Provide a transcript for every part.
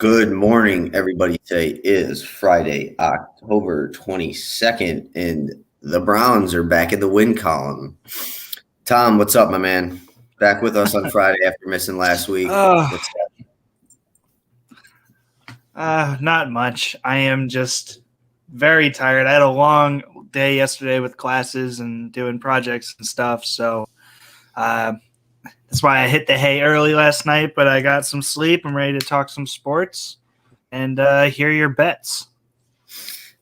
Good morning, everybody. Today is Friday, October 22nd, and the Browns are back in the win column. Tom, what's up, my man? Back with us on Friday after missing last week. Uh, What's Not much. I am just very tired. I had a long day yesterday with classes and doing projects and stuff. So that's why I hit the hay early last night, but I got some sleep. I'm ready to talk some sports and hear your bets.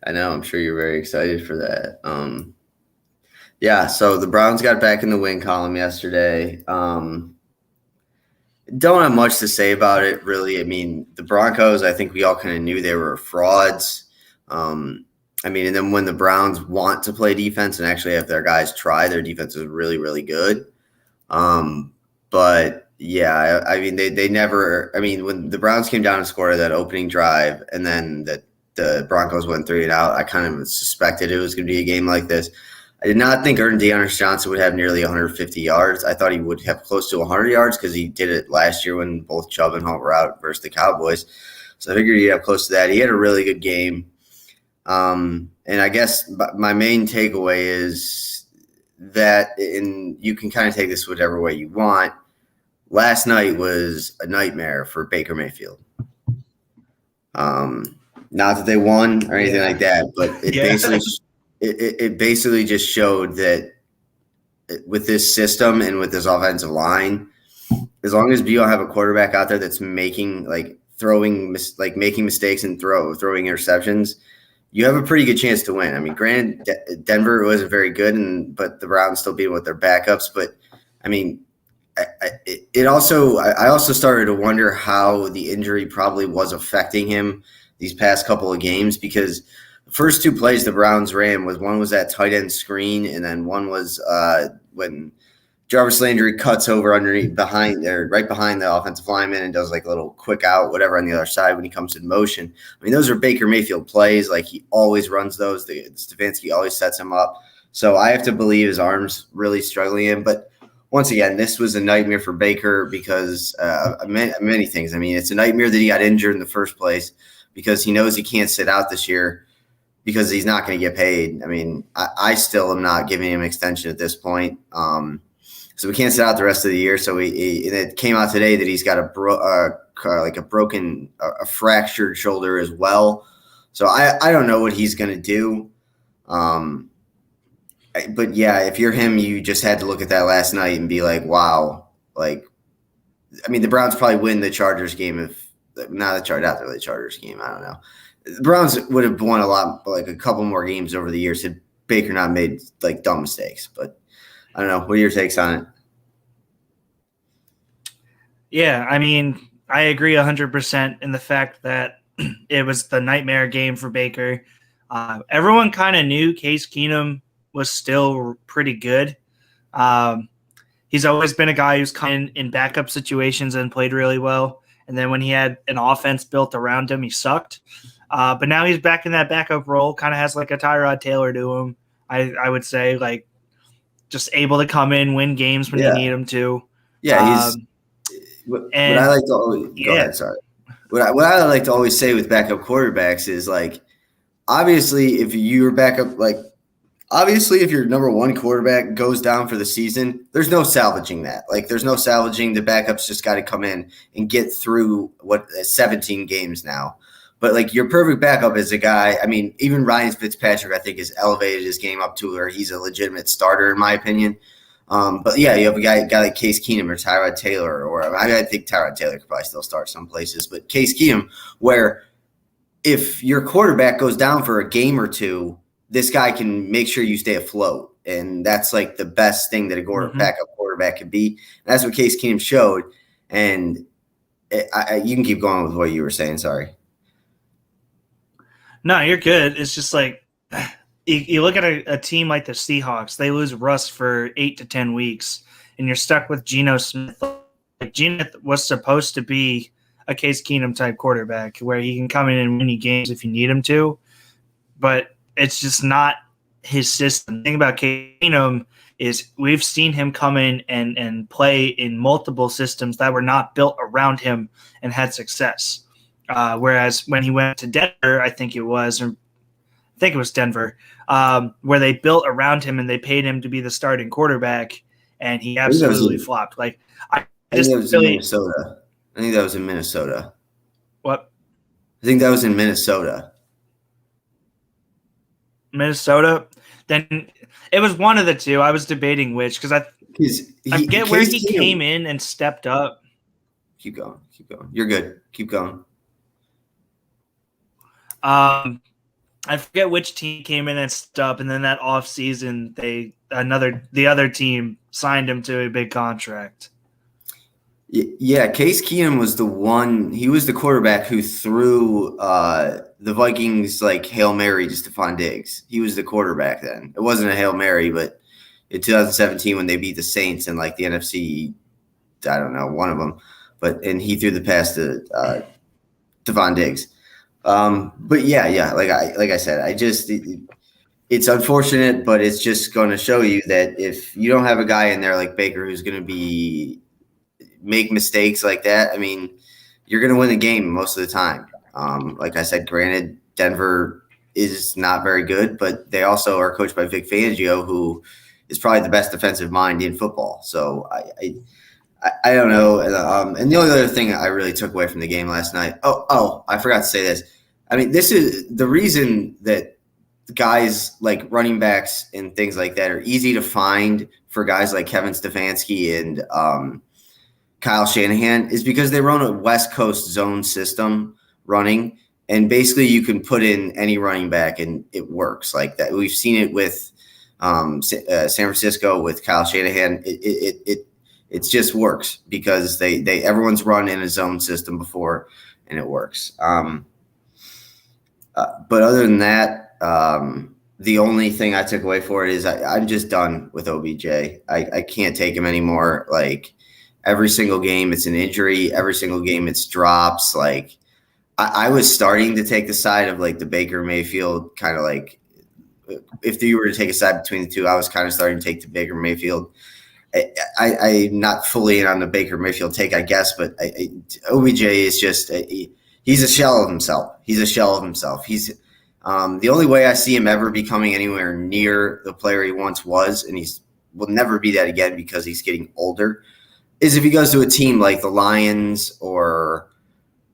I know, I'm sure you're very excited for that. Yeah, so the Browns got back in the win column yesterday. Don't have much to say about it, really. I mean, the Broncos, I think we all kind of knew they were frauds. And then when the Browns want to play defense and actually have their guys try, their defense is really, really good. But yeah, they never. I mean, when the Browns came down and scored that opening drive, and then the Broncos went 3-and-out, I kind of suspected it was going to be a game like this. I did not think Dearness Johnson would have nearly 150 yards. I thought he would have close to 100 yards because he did it last year when both Chubb and Hunt were out versus the Cowboys. So I figured he'd have close to that. He had a really good game. And I guess my main takeaway is that, and you can kind of take this whichever way you want, last night was a nightmare for Baker Mayfield. Not that they won or anything like that, but it basically just showed that with this system and with this offensive line, as long as you don't have a quarterback out there that's making making mistakes and throwing interceptions, you have a pretty good chance to win. I mean, granted, Denver wasn't very good, but the Browns still beat them with their backups. But I mean, I also started to wonder how the injury probably was affecting him these past couple of games, because the first two plays the Browns ran one was that tight end screen, and then one was when Jarvis Landry cuts over right behind the offensive lineman and does like a little quick out, whatever, on the other side when he comes in motion. I mean, those are Baker Mayfield plays. Like, he always runs those. Stefanski always sets him up. So I have to believe his arm's really struggling in. But once again, this was a nightmare for Baker because many things. I mean, it's a nightmare that he got injured in the first place because he knows he can't sit out this year because he's not going to get paid. I mean, I still am not giving him an extension at this point. So we can't sit out the rest of the year. So it came out today that he's got a fractured shoulder as well. So I don't know what he's going to do. But yeah, if you're him, you just had to look at that last night and be like, wow. Like, I mean, the Browns probably win the Chargers game after the Chargers game. I don't know. The Browns would have won a couple more games over the years had Baker not made like dumb mistakes. But I don't know. What are your takes on it? Yeah, I mean, I agree 100% in the fact that it was the nightmare game for Baker. Everyone kind of knew Case Keenum was still pretty good. He's always been a guy who's come in backup situations and played really well. And then when he had an offense built around him, he sucked. But now he's back in that backup role, kind of has like a Tyrod Taylor to him, I would say, like just able to come in, win games when you need him to. Yeah, what I like to always go ahead. Sorry. What I like to always say with backup quarterbacks is, like, obviously if your number one quarterback goes down for the season, there's no salvaging that. Like, there's no salvaging. The backups just got to come in and get through 17 games now. But like, your perfect backup is a guy. I mean, even Ryan Fitzpatrick, I think, has elevated his game up to where he's a legitimate starter, in my opinion. But yeah, you have a guy like Case Keenum or Tyrod Taylor, I think Tyrod Taylor could probably still start some places, but Case Keenum, where if your quarterback goes down for a game or two, this guy can make sure you stay afloat. And that's like the best thing that a backup quarterback can be. And that's what Case Keenum showed. And you can keep going with what you were saying. Sorry. No, you're good. It's just like, you look at a team like the Seahawks, they lose Russ for 8 to 10 weeks, and you're stuck with Geno Smith. Like, Geno was supposed to be a Case Keenum type quarterback where he can come in and win you games if you need him to, but it's just not his system. The thing about Case Keenum is we've seen him come in and play in multiple systems that were not built around him and had success. Whereas when he went to Denver, I think it was Denver, where they built around him and they paid him to be the starting quarterback, and he absolutely flopped. Like I think that was in Minnesota. I think that was in Minnesota. What? I think that was in Minnesota. Minnesota? Then it was one of the two. I was debating which because I get where he came in and stepped up. Keep going. You're good. Keep going. I forget which team came in and stepped up, and then that off season the other team signed him to a big contract. Yeah, Case Keenum was the one. He was the quarterback who threw the Vikings like Hail Mary to Stephon Diggs. He was the quarterback then. It wasn't a Hail Mary, but in 2017 when they beat the Saints in like the NFC, I don't know, one of them. And he threw the pass to Stephon Diggs. But yeah, like I said, it's unfortunate, but it's just going to show you that if you don't have a guy in there like Baker who's going to make mistakes like that, I mean, you're going to win the game most of the time. Like I said, granted, Denver is not very good, but they also are coached by Vic Fangio, who is probably the best defensive mind in football. So I don't know. And the only other thing I really took away from the game last night. Oh, I forgot to say this. I mean, this is the reason that guys like running backs and things like that are easy to find for guys like Kevin Stefanski and Kyle Shanahan is because they run a West Coast zone system running, and basically you can put in any running back and it works like that. We've seen it with San Francisco with Kyle Shanahan. It just works because they everyone's run in a zone system before and it works. But other than that, the only thing I took away for it is I'm just done with OBJ. I can't take him anymore. Like every single game, it's an injury. Every single game, it's drops. Like I was starting to take the side of like the Baker Mayfield kind of like if you were to take a side between the two, I was kind of starting to take the Baker Mayfield. I'm not fully in on the Baker Mayfield take, I guess, but OBJ is just he's a shell of himself. He's He's the only way I see him ever becoming anywhere near the player he once was, and will never be that again because he's getting older, is if he goes to a team like the Lions or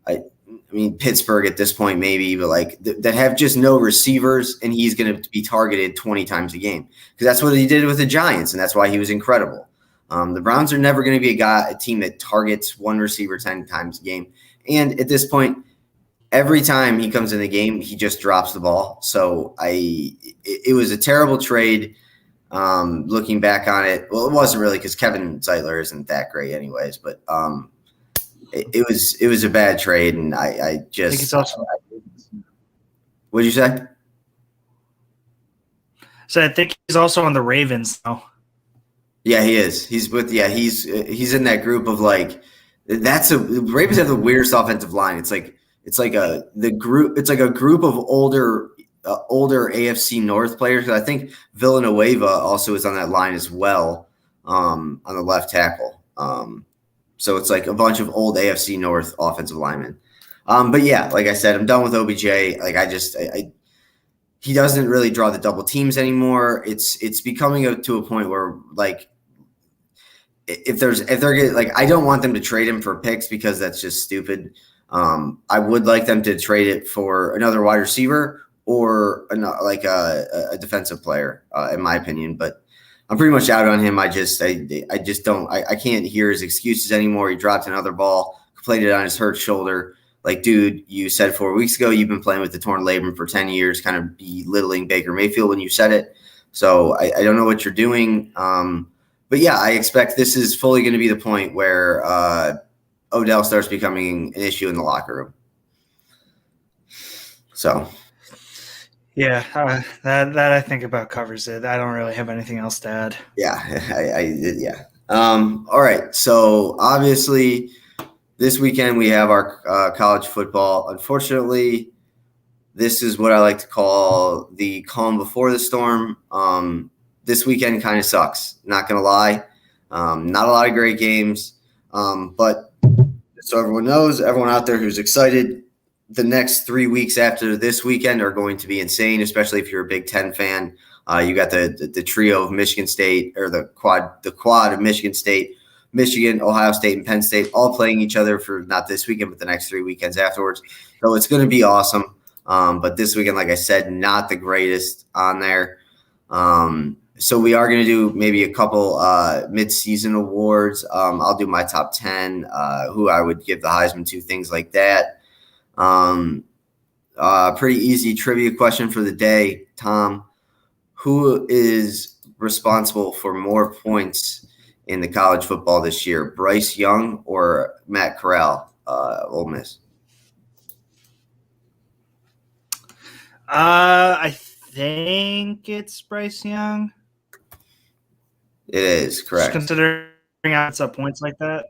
I mean Pittsburgh at this point maybe, but like that have just no receivers, and he's going to be targeted 20 times a game because that's what he did with the Giants, and that's why he was incredible. The Browns are never going to be a team that targets one receiver 10 times a game, and at this point, every time he comes in the game, he just drops the ball. So it was a terrible trade. Looking back on it, well, it wasn't really because Kevin Zeitler isn't that great, anyways. But it was a bad trade, and I just. I think it's also. What'd you say? So I think he's also on the Ravens now. Yeah, he is. He's in that group of like. The Ravens have the weirdest offensive line. It's like a group of older AFC North players. I think Villanueva also is on that line as well, on the left tackle. So it's like a bunch of old AFC North offensive linemen. But yeah, like I said, I'm done with OBJ. Like he doesn't really draw the double teams anymore. It's becoming to a point where like if they're getting like I don't want them to trade him for picks because that's just stupid. I would like them to trade it for another wide receiver or a defensive player, in my opinion. But I'm pretty much out on him. I just don't. I can't hear his excuses anymore. He dropped another ball, played it on his hurt shoulder. Like, dude, you said 4 weeks ago you've been playing with the torn labrum for 10 years, kind of belittling Baker Mayfield when you said it. So I don't know what you're doing. But yeah, I expect this is fully going to be the point where Odell starts becoming an issue in the locker room. So, yeah, that I think about covers it. I don't really have anything else to add. Yeah, yeah. All right. So obviously, this weekend we have our college football. Unfortunately, this is what I like to call the calm before the storm. This weekend kind of sucks. Not gonna lie. Not a lot of great games, but. So everyone knows, everyone out there who's excited, the next 3 weeks after this weekend are going to be insane, especially if you're a Big Ten fan. You got the trio of Michigan State, or the quad of Michigan State, Michigan, Ohio State, and Penn State, all playing each other for not this weekend, but the next 3 weekends afterwards. So it's going to be awesome. But this weekend, like I said, not the greatest on there. So we are going to do maybe a couple mid-season awards. I'll do my top 10, who I would give the Heisman to, things like that. Pretty easy trivia question for the day, Tom. Who is responsible for more points in the college football this year, Bryce Young or Matt Corral, Ole Miss? I think it's Bryce Young. It is correct. Just considering it's up points like that.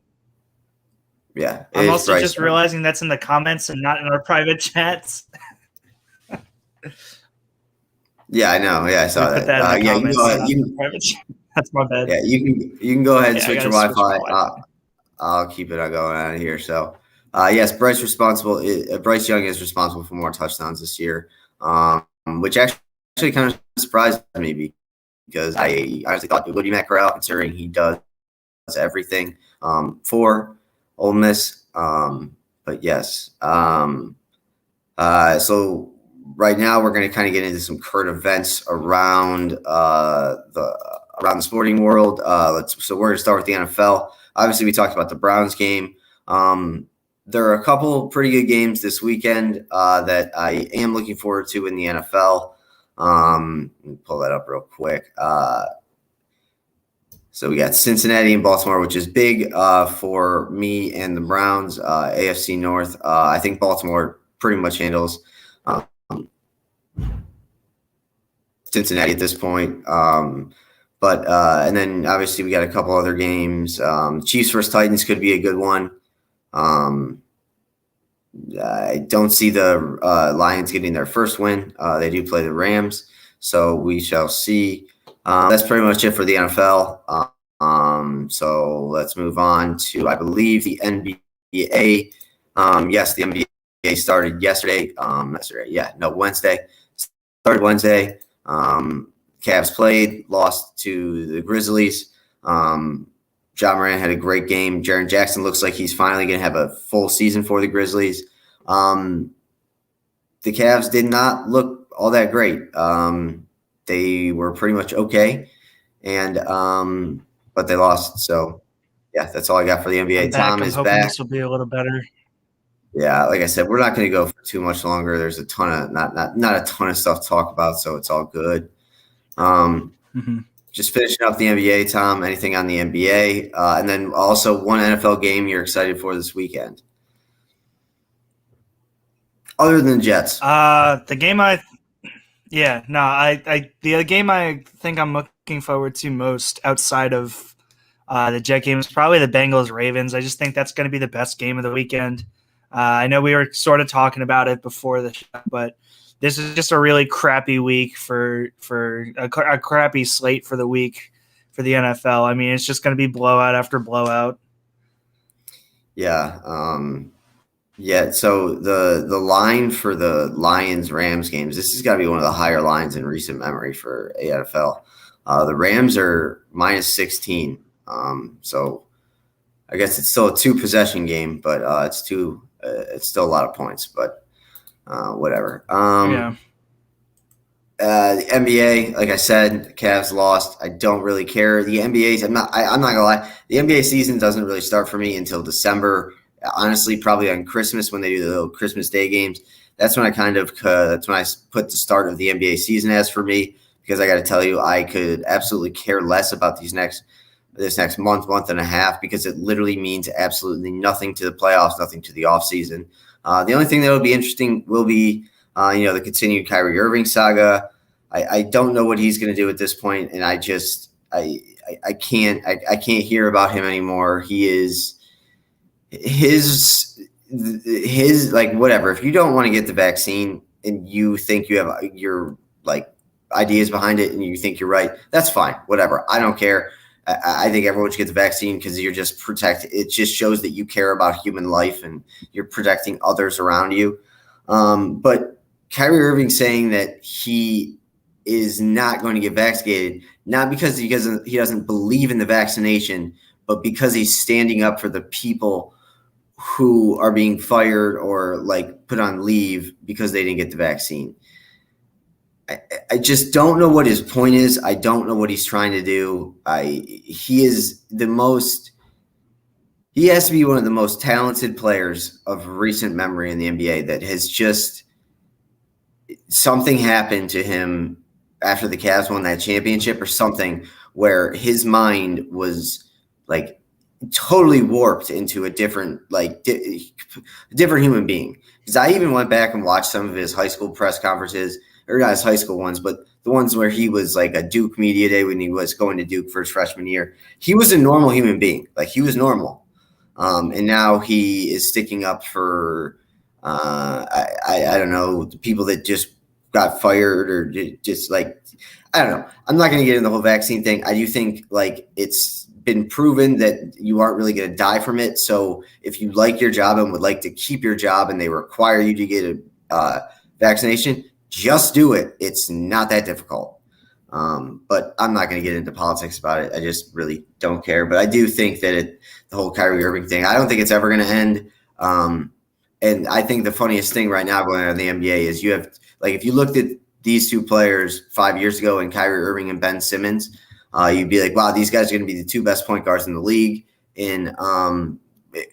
Yeah. I'm also just realizing that's in the comments and not in our private chats. Yeah, I know. Yeah, I saw that. Yeah, you can go ahead. That's my bad. Yeah, you can go ahead and switch your Wi-Fi. I'll keep it going out of here. So, yes, Bryce Young is responsible for more touchdowns this year, which actually kind of surprised me because I honestly thought it would be Matt Corral, considering he does everything for Ole Miss. But yes, so right now we're going to kind of get into some current events around the sporting world. So we're going to start with the NFL. Obviously, we talked about the Browns game. There are a couple pretty good games this weekend that I am looking forward to in the NFL. Let me pull that up real quick. So we got Cincinnati and Baltimore, which is big for me and the Browns, AFC North. I think Baltimore pretty much handles Cincinnati at this point. But and then obviously we got a couple other games. Chiefs versus Titans could be a good one. I don't see the Lions getting their first win. They do play the Rams, so we shall see. That's pretty much it for the NFL. So let's move on to, I believe, the NBA. Yes, the NBA started yesterday. Wednesday. Started Wednesday. Cavs played, lost to the Grizzlies. Ja Morant had a great game. Jaren Jackson looks like he's finally going to have a full season for the Grizzlies. The Cavs did not look all that great. They were pretty much okay, and but they lost. So, yeah, that's all I got for the NBA. Tom is back. This will be a little better. Yeah, like I said, we're not going to go for too much longer. There's a ton of not a ton of stuff to talk about, so it's all good. Just finishing up the NBA, Tom. Anything on the NBA, and then also one NFL game you're excited for this weekend, other than Jets. The game the game I think I'm looking forward to most outside of the Jet game is probably the Bengals Ravens. I just think that's going to be the best game of the weekend. I know we were sort of talking about it before the show, but this is just a really crappy week for a crappy slate for the week for the NFL. I mean, it's just going to be blowout after blowout. Yeah. So the line for the Lions-Rams games, this has got to be one of the higher lines in recent memory for AFL. The Rams are -16. So I guess it's still a 2-possession game, but it's still a lot of points, but whatever. The NBA, like I said, the Cavs lost. I don't really care. The NBA's, I'm not gonna lie. The NBA season doesn't really start for me until December. Honestly, probably on Christmas when they do the little Christmas Day games. That's when I that's when I put the start of the NBA season as for me, because I got to tell you, I could absolutely care less about this next month and a half, because it literally means absolutely nothing to the playoffs, nothing to the offseason. The only thing that will be interesting will be, the continued Kyrie Irving saga. I don't know what he's going to do at this point, and I can't hear about him anymore. He is his like whatever. If you don't want to get the vaccine and you think you have your like ideas behind it and you think you're right, that's fine. Whatever. I don't care. I think everyone should get the vaccine because you're just it just shows that you care about human life and you're protecting others around you. But Kyrie Irving saying that he is not going to get vaccinated, not because he doesn't believe in the vaccination, but because he's standing up for the people who are being fired or like put on leave because they didn't get the vaccine. I just don't know what his point is. I don't know what he's trying to do. He has to be one of the most talented players of recent memory in the NBA that has just something happened to him after the Cavs won that championship or something where his mind was like totally warped into a different different human being. Because I even went back and watched some of his high school press conferences, or not his high school ones, but the ones where he was like a Duke media day when he was going to Duke for his freshman year. He was a normal human being. Like he was normal. And now he is sticking up for, I don't know, the people that just got fired or just like, I don't know. I'm not going to get into the whole vaccine thing. I do think like it's been proven that you aren't really going to die from it. So if you like your job and would like to keep your job and they require you to get a vaccination, just do it. It's not that difficult. But I'm not going to get into politics about it. I just really don't care. But I do think that the whole Kyrie Irving thing, I don't think it's ever going to end. And I think the funniest thing right now going on in the NBA is you have, like, if you looked at these two players 5 years ago and Kyrie Irving and Ben Simmons, you'd be like, wow, these guys are going to be the two best point guards in the league in,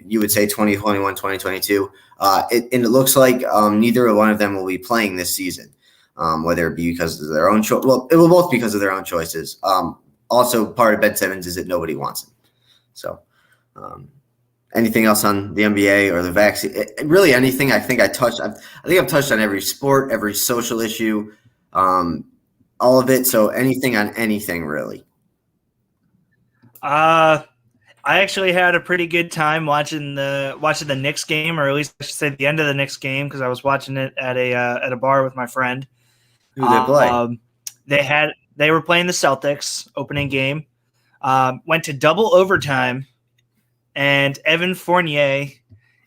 you would say 2021, 2022. And it looks like neither one of them will be playing this season, whether it be because of their own choice. Well, it will both because of their own choices. Also, part of Ben Simmons is that nobody wants him. So anything else on the NBA or the vaccine? Really anything. I think I've touched on every sport, every social issue, all of it. So anything on anything, really. I actually had a pretty good time watching the Knicks game, or at least I should say the end of the Knicks game, because I was watching it at a bar with my friend. Who they play? They were playing the Celtics opening game. Went to double overtime, and Evan Fournier,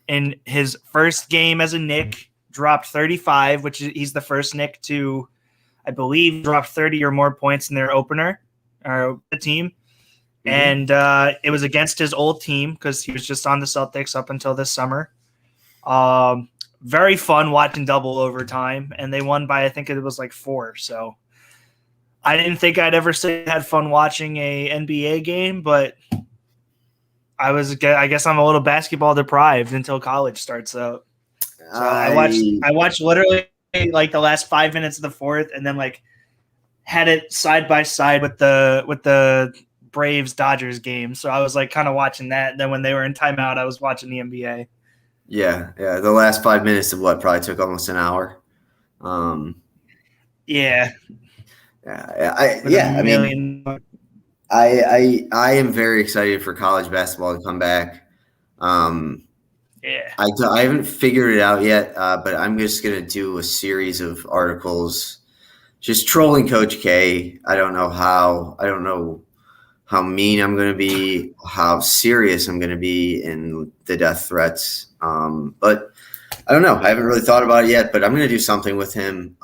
in his first game as a Knick, dropped 35, which he's the first Knick to, I believe, drop 30 or more points in their opener, or the team. And it was against his old team because he was just on the Celtics up until this summer. Very fun watching double overtime, and they won by, I think it was like 4. So I didn't think I'd ever say I had fun watching a NBA game, but I guess I'm a little basketball deprived until college starts out. So I watched literally like the last 5 minutes of the fourth, and then like had it side by side with the Braves Dodgers game. So I was like kind of watching that. And then when they were in timeout, I was watching the NBA. Yeah. The last 5 minutes of what probably took almost an hour. Yeah. I mean, I am very excited for college basketball to come back. Yeah. I haven't figured it out yet, but I'm just going to do a series of articles just trolling Coach K. I don't know how mean I'm going to be, how serious I'm going to be in the death threats. But I don't know. I haven't really thought about it yet, but I'm going to do something with him.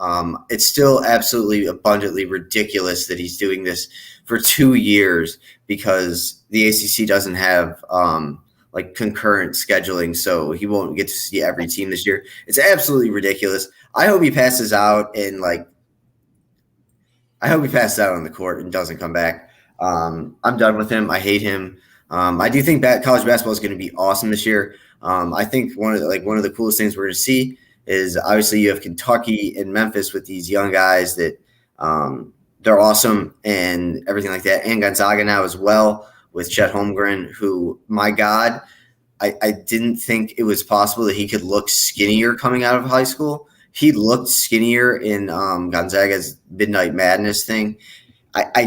It's still absolutely abundantly ridiculous that he's doing this for 2 years because the ACC doesn't have like concurrent scheduling, so he won't get to see every team this year. It's absolutely ridiculous. I hope he passes out on the court and doesn't come back. I'm done with him. I hate him. I do think college basketball is going to be awesome this year. I think one of the coolest things we're going to see is obviously you have Kentucky and Memphis with these young guys that they're awesome and everything like that, and Gonzaga now as well with Chet Holmgren, who, my God, I didn't think it was possible that he could look skinnier coming out of high school. He looked skinnier in Gonzaga's Midnight Madness thing. I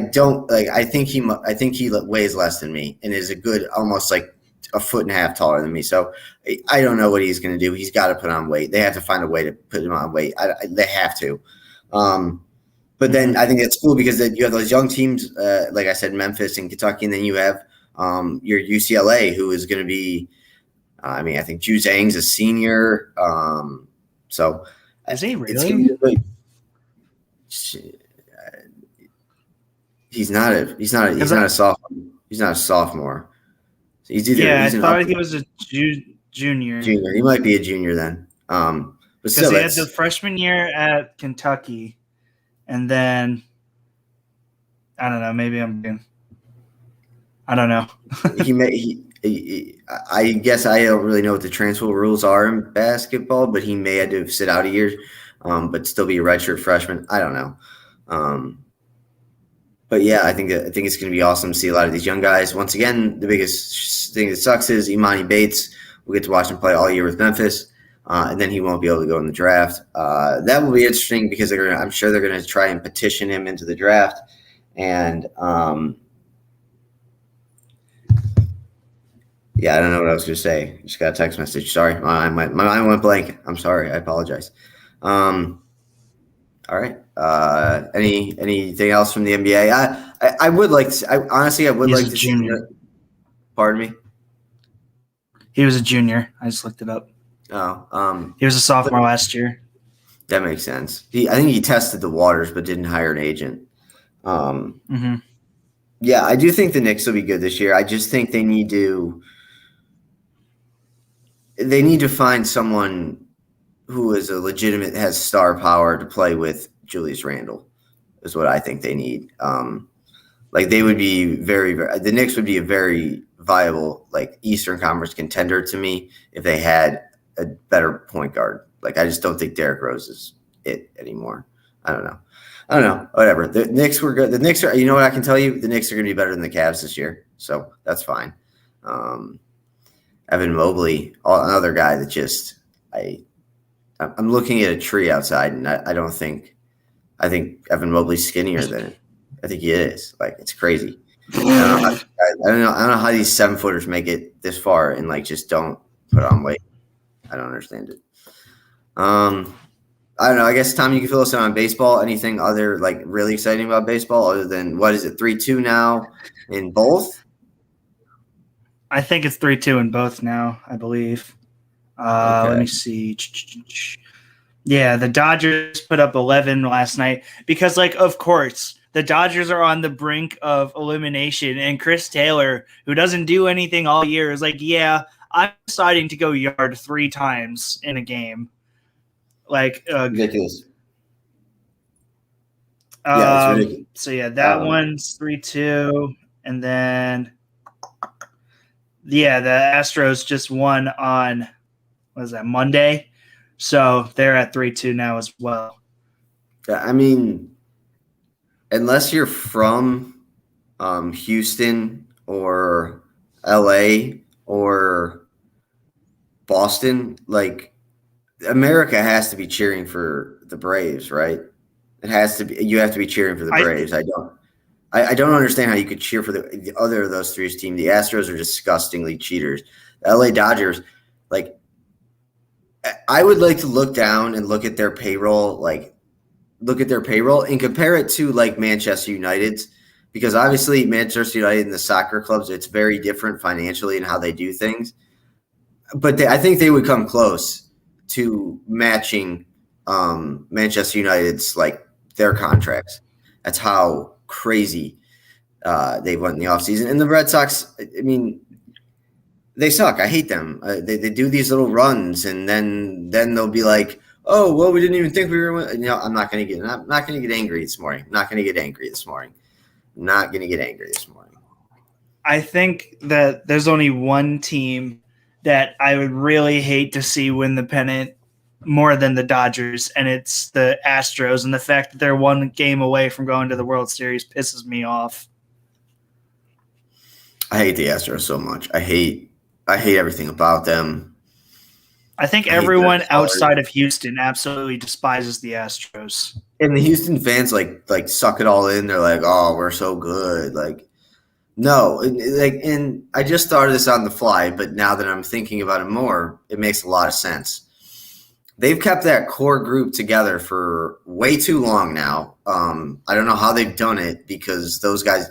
think he weighs less than me and is a good, almost like a foot and a half taller than me. So I don't know what he's going to do. He's got to put on weight. They have to find a way to put him on weight. They have to. But then I think it's cool because then you have those young teams, like I said, Memphis and Kentucky, and then you have your UCLA, who is going to be, I think Ju Zhang's a senior. So Is he it's gonna be really? he's not a sophomore. He's not a sophomore. So I he's an thought upper he was a junior. junior. He might be a junior then. But Because still, he had the freshman year at Kentucky, and then I don't know. Maybe I don't know. I guess I don't really know what the transfer rules are in basketball, but he may have to sit out a year, but still be a redshirt freshman. I don't know. But yeah, I think it's going to be awesome to see a lot of these young guys. Once again, the biggest thing that sucks is Imani Bates. We'll get to watch him play all year with Memphis, and then he won't be able to go in the draft. That will be interesting because I'm sure they're going to try and petition him into the draft. And yeah, I don't know what I was going to say. Just got a text message. Sorry, my mind went blank. I'm sorry. I apologize. All right. Anything else from the NBA? I would like to. Honestly, I would He's like a to junior. see. Pardon me. He was a junior. I just looked it up. Oh, He was a sophomore last year. that makes sense. I think he tested the waters, but didn't hire an agent. Yeah, I do think the Knicks will be good this year. I just think they need to find someone who is a legitimate, has star power to play with Julius Randle, is what I think they need. Like they would be the Knicks would be a very viable like Eastern Conference contender to me if they had a better point guard. Like I just don't think Derrick Rose is it anymore. I don't know. Whatever. The Knicks were good. The Knicks are. You know what I can tell you? The Knicks are going to be better than the Cavs this year, so that's fine. Evan Mobley, another guy that just I'm looking at a tree outside, and I don't think I think Evan Mobley's skinnier than it. I think he is. Like it's crazy. I don't know how these 7-footers make it this far and like just don't put on weight. I don't understand it. I don't know. I guess Tom, you can fill us in on baseball. Anything other like really exciting about baseball other than what is it 3-2 now in both? I think it's 3-2 in both now. I believe. Okay. Let me see. Yeah, the Dodgers put up 11 last night because, like, of course, the Dodgers are on the brink of elimination, and Chris Taylor, who doesn't do anything all year, is like, yeah, I'm deciding to go yard 3 times in a game. Like Ridiculous. Yeah, it's ridiculous. So yeah, that one's 3-2, and then the Astros just won on Monday, so they're at 3-2 now as well. I mean, unless you're from Houston or LA or Boston, like America has to be cheering for the Braves, right? It has to be. You have to be cheering for the Braves. I don't understand how you could cheer for the other of those 3 teams. The Astros are disgustingly cheaters. The LA Dodgers, like, I would like to look down and look at their payroll, and compare it to like Manchester United's, because obviously Manchester United and the soccer clubs, it's very different financially and how they do things. But I think they would come close to matching Manchester United's like their contracts. That's how crazy they went in the offseason. And the Red Sox, I mean, they suck. I hate them. They do these little runs, and then they'll be like, "Oh, well, we didn't even think we were." You know, I'm not going to get angry this morning. I think that there's only one team that I would really hate to see win the pennant more than the Dodgers, and it's the Astros. And the fact that they're 1 game away from going to the World Series pisses me off. I hate the Astros so much. I hate everything about them. I think everyone outside of Houston absolutely despises the Astros. And the Houston fans like suck it all in. They're like, "Oh, we're so good." Like, no, and I just thought of this on the fly, but now that I'm thinking about it more, it makes a lot of sense. They've kept that core group together for way too long now. I don't know how they've done it because those guys,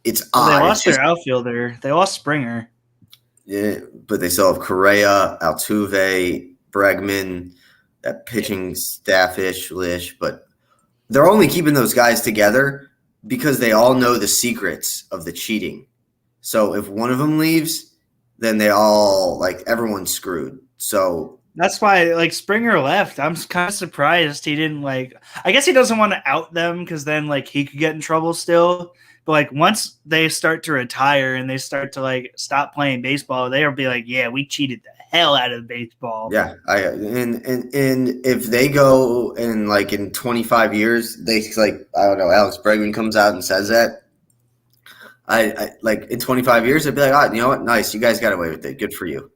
it's odd. They lost their outfielder. They lost Springer. Yeah, but they still have Correa, Altuve, Bregman, that pitching staffish, but they're only keeping those guys together because they all know the secrets of the cheating. So if one of them leaves, then they all everyone's screwed. So that's why Springer left. I'm kind of surprised he didn't I guess he doesn't want to out them because then he could get in trouble still. But once they start to retire and they start to stop playing baseball, they'll be yeah, we cheated the hell out of baseball. Yeah, and if they go and in 25 years, they I don't know, Alex Bregman comes out and says that. I in 25 years, I'd be you know what, nice, you guys got away with it, good for you.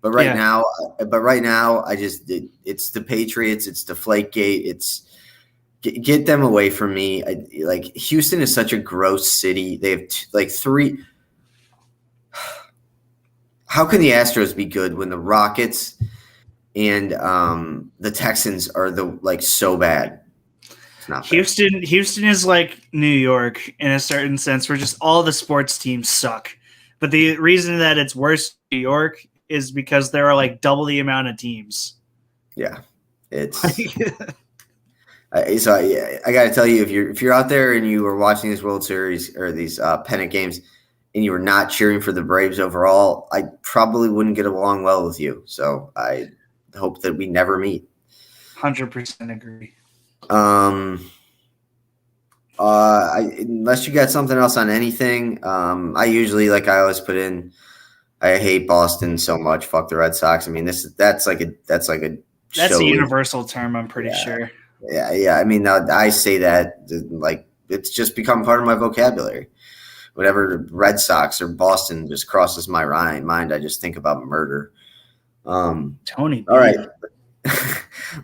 But right now, it's the Patriots, it's Deflategate, it's get them away from me. Houston is such a gross city. They have three. How can the Astros be good when the Rockets and the Texans are so bad? It's not Houston. Houston is like New York in a certain sense, where just all the sports teams suck. But the reason that it's worse in New York is because there are double the amount of teams. Yeah, it's. So I got to tell you, if you're out there and you were watching this World Series or these pennant games, and you were not cheering for the Braves overall, I probably wouldn't get along well with you. So I hope that we never meet. 100% agree. Unless you got something else on anything, I usually I always put in. I hate Boston so much. Fuck the Red Sox. I mean, that's a universal term. I'm pretty sure. Yeah. I mean, I say that it's just become part of my vocabulary. Whenever Red Sox or Boston just crosses my mind, I just think about murder. Tony B. All right.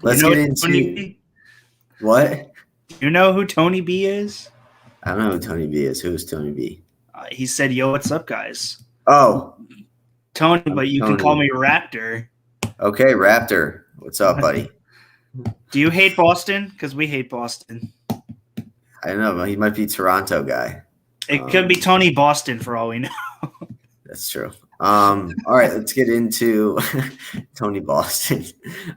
Let's get into what? Do you know who Tony B is? I don't know who Tony B is. Who's Tony B? He said, "Yo, what's up, guys?" Oh, Tony, but you can call me Raptor. Okay, Raptor. What's up, buddy? Do you hate Boston? Because we hate Boston. I don't know. He might be a Toronto guy. It could be Tony Boston for all we know. That's true. All right, let's get into Tony Boston.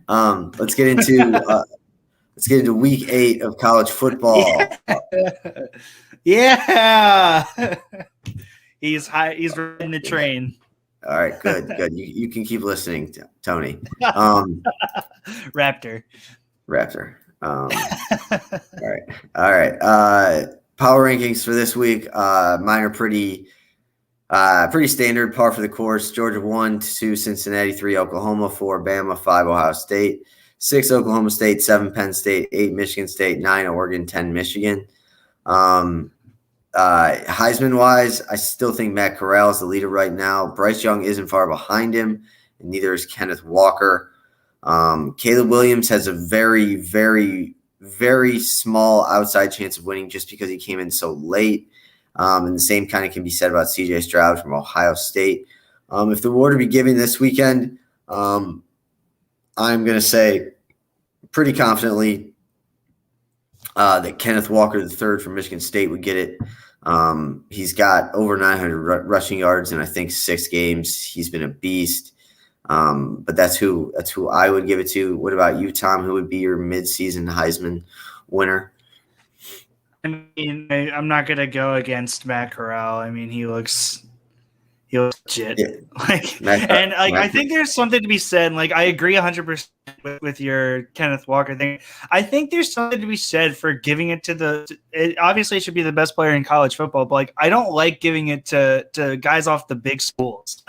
Let's get into week 8 of college football. Yeah. He's riding the train. All right, good. You can keep listening, Tony. Raptor. All right. Power rankings for this week. Mine are pretty standard, par for the course. Georgia 1, 2 Cincinnati, 3 Oklahoma, 4 Bama, 5 Ohio State, 6 Oklahoma State, 7 Penn State, 8 Michigan State, 9 Oregon, 10 Michigan. Heisman wise, I still think Matt Corral is the leader right now. Bryce Young isn't far behind him, and neither is Kenneth Walker. Caleb Williams has a very, very, very small outside chance of winning just because he came in so late. And the same kind of can be said about CJ Stroud from Ohio State. If the award to be given this weekend, I'm going to say pretty confidently that Kenneth Walker III from Michigan State would get it. He's got over 900 rushing yards in, I think, 6 games. He's been a beast. But that's who I would give it to. What about you, Tom? Who would be your midseason Heisman winner? I mean, I'm not gonna go against Matt Corral. I mean, he looks legit. Yeah. I think there's something to be said. I agree 100% with your Kenneth Walker thing. I think there's something to be said for giving it to it obviously should be the best player in college football, but I don't like giving it to guys off the big schools.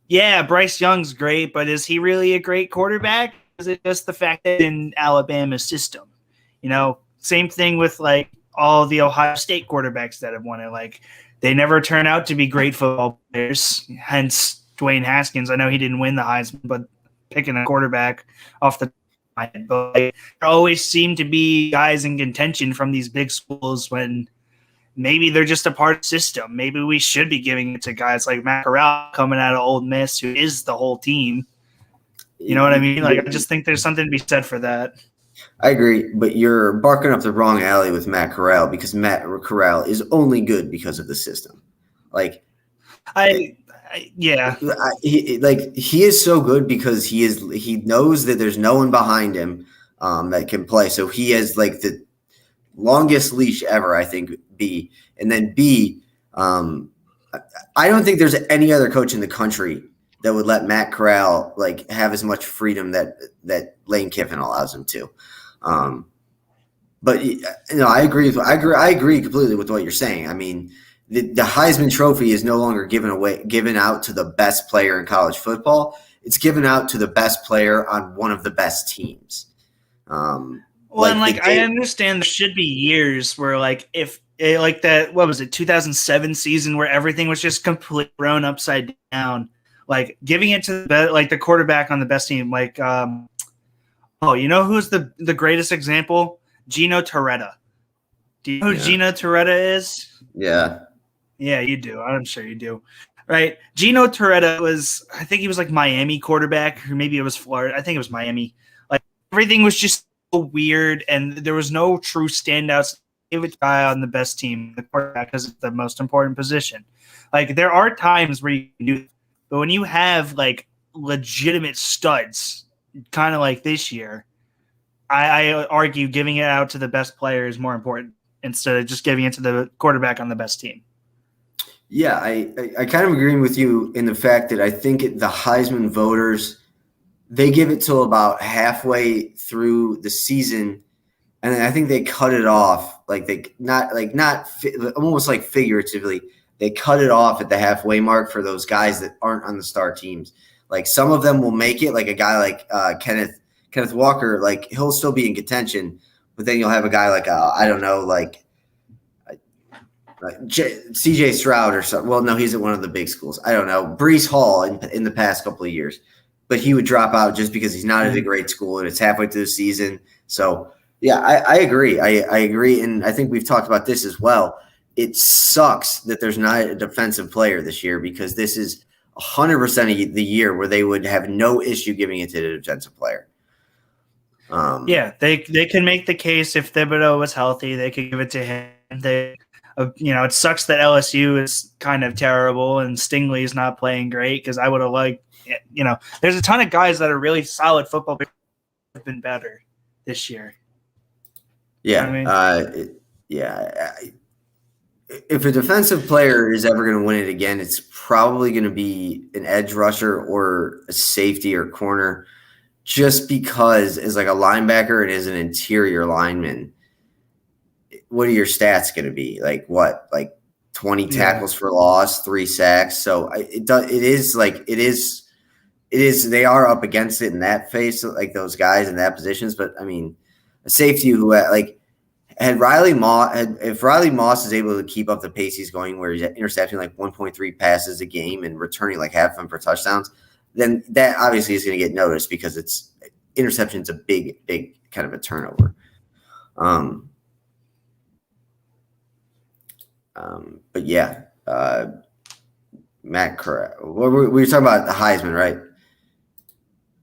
Yeah, Bryce Young's great, but is he really a great quarterback? Is it just the fact that in Alabama's system? Same thing with all the Ohio State quarterbacks that have won it. They never turn out to be great football players. Hence Dwayne Haskins. I know he didn't win the Heisman, but picking a quarterback off the head. But there always seem to be guys in contention from these big schools when maybe they're just a part of the system. Maybe we should be giving it to guys like Matt Corral coming out of Ole Miss, who is the whole team. You know what I mean? I just think there's something to be said for that. I agree, but you're barking up the wrong alley with Matt Corral because Matt Corral is only good because of the system. Yeah. He is so good because he knows that there's no one behind him that can play. So he has like the longest leash ever, I think. B, and then B. I don't think there's any other coach in the country that would let Matt Corral like have as much freedom that Lane Kiffin allows him to. But I agree completely with what you're saying. I mean, the Heisman Trophy is no longer given out to the best player in college football. It's given out to the best player on one of the best teams. I understand there should be years where if like that, what was it, 2007 season where everything was just completely thrown upside down, like giving it to the quarterback on the best team, you know who's the greatest example? Gino Torretta. Do you know who Gino Torretta is? Yeah. Yeah, you do. I'm sure you do. Right. Gino Torretta I think he was like Miami quarterback, or maybe it was Florida. I think it was Miami. Like everything was just so weird, and there was no true standouts. Give it guy on the best team, the quarterback, because it's the most important position. Like there are times where you can do it, but when you have like legitimate studs, kind of like this year, I argue giving it out to the best player is more important instead of just giving it to the quarterback on the best team. Yeah, I kind of agree with you in the fact that I think the Heisman voters, they give it till about halfway through the season, and then I think they cut it off. Almost like figuratively, they cut it off at the halfway mark for those guys that aren't on the star teams. Like some of them will make it, like a guy like Kenneth Walker, like he'll still be in contention, but then you'll have a guy like CJ Stroud or something. Well, no, he's at one of the big schools. I don't know. Breece Hall in the past couple of years, but he would drop out just because he's not at a great school and it's halfway through the season. So yeah, I agree. I agree, and I think we've talked about this as well. It sucks that there's not a defensive player this year because this is 100% of the year where they would have no issue giving it to the defensive player. They can make the case if Thibodeau was healthy, they could give it to him. It sucks that LSU is kind of terrible and Stingley is not playing great because I would have liked, there's a ton of guys that are really solid football players have been better this year. Yeah. You know what I mean? If a defensive player is ever going to win it again, it's probably going to be an edge rusher or a safety or corner, just because as like a linebacker and as an interior lineman, what are your stats going to be? Like what? Like 20 tackles for loss, 3 sacks. So they are up against it in that phase, like those guys in that positions. But I mean, a safety who if Riley Moss is able to keep up the pace he's going, where he's intercepting like 1.3 passes a game and returning like half of them for touchdowns, then that obviously is going to get noticed because interception's a big kind of a turnover. But yeah, Matt Corral. We were talking about the Heisman, right?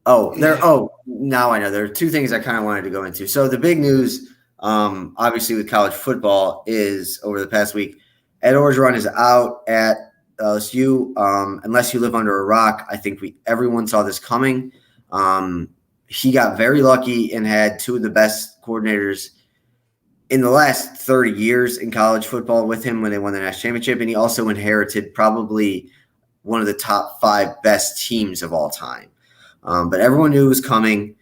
Now I know. There are 2 things I kind of wanted to go into. So the big news, obviously with college football, is over the past week, Ed Orgeron is out at LSU. Unless you live under a rock, I think everyone saw this coming. He got very lucky and had 2 of the best coordinators in the last 30 years in college football with him when they won the national championship. And he also inherited probably one of the top 5 best teams of all time. But everyone knew it was coming.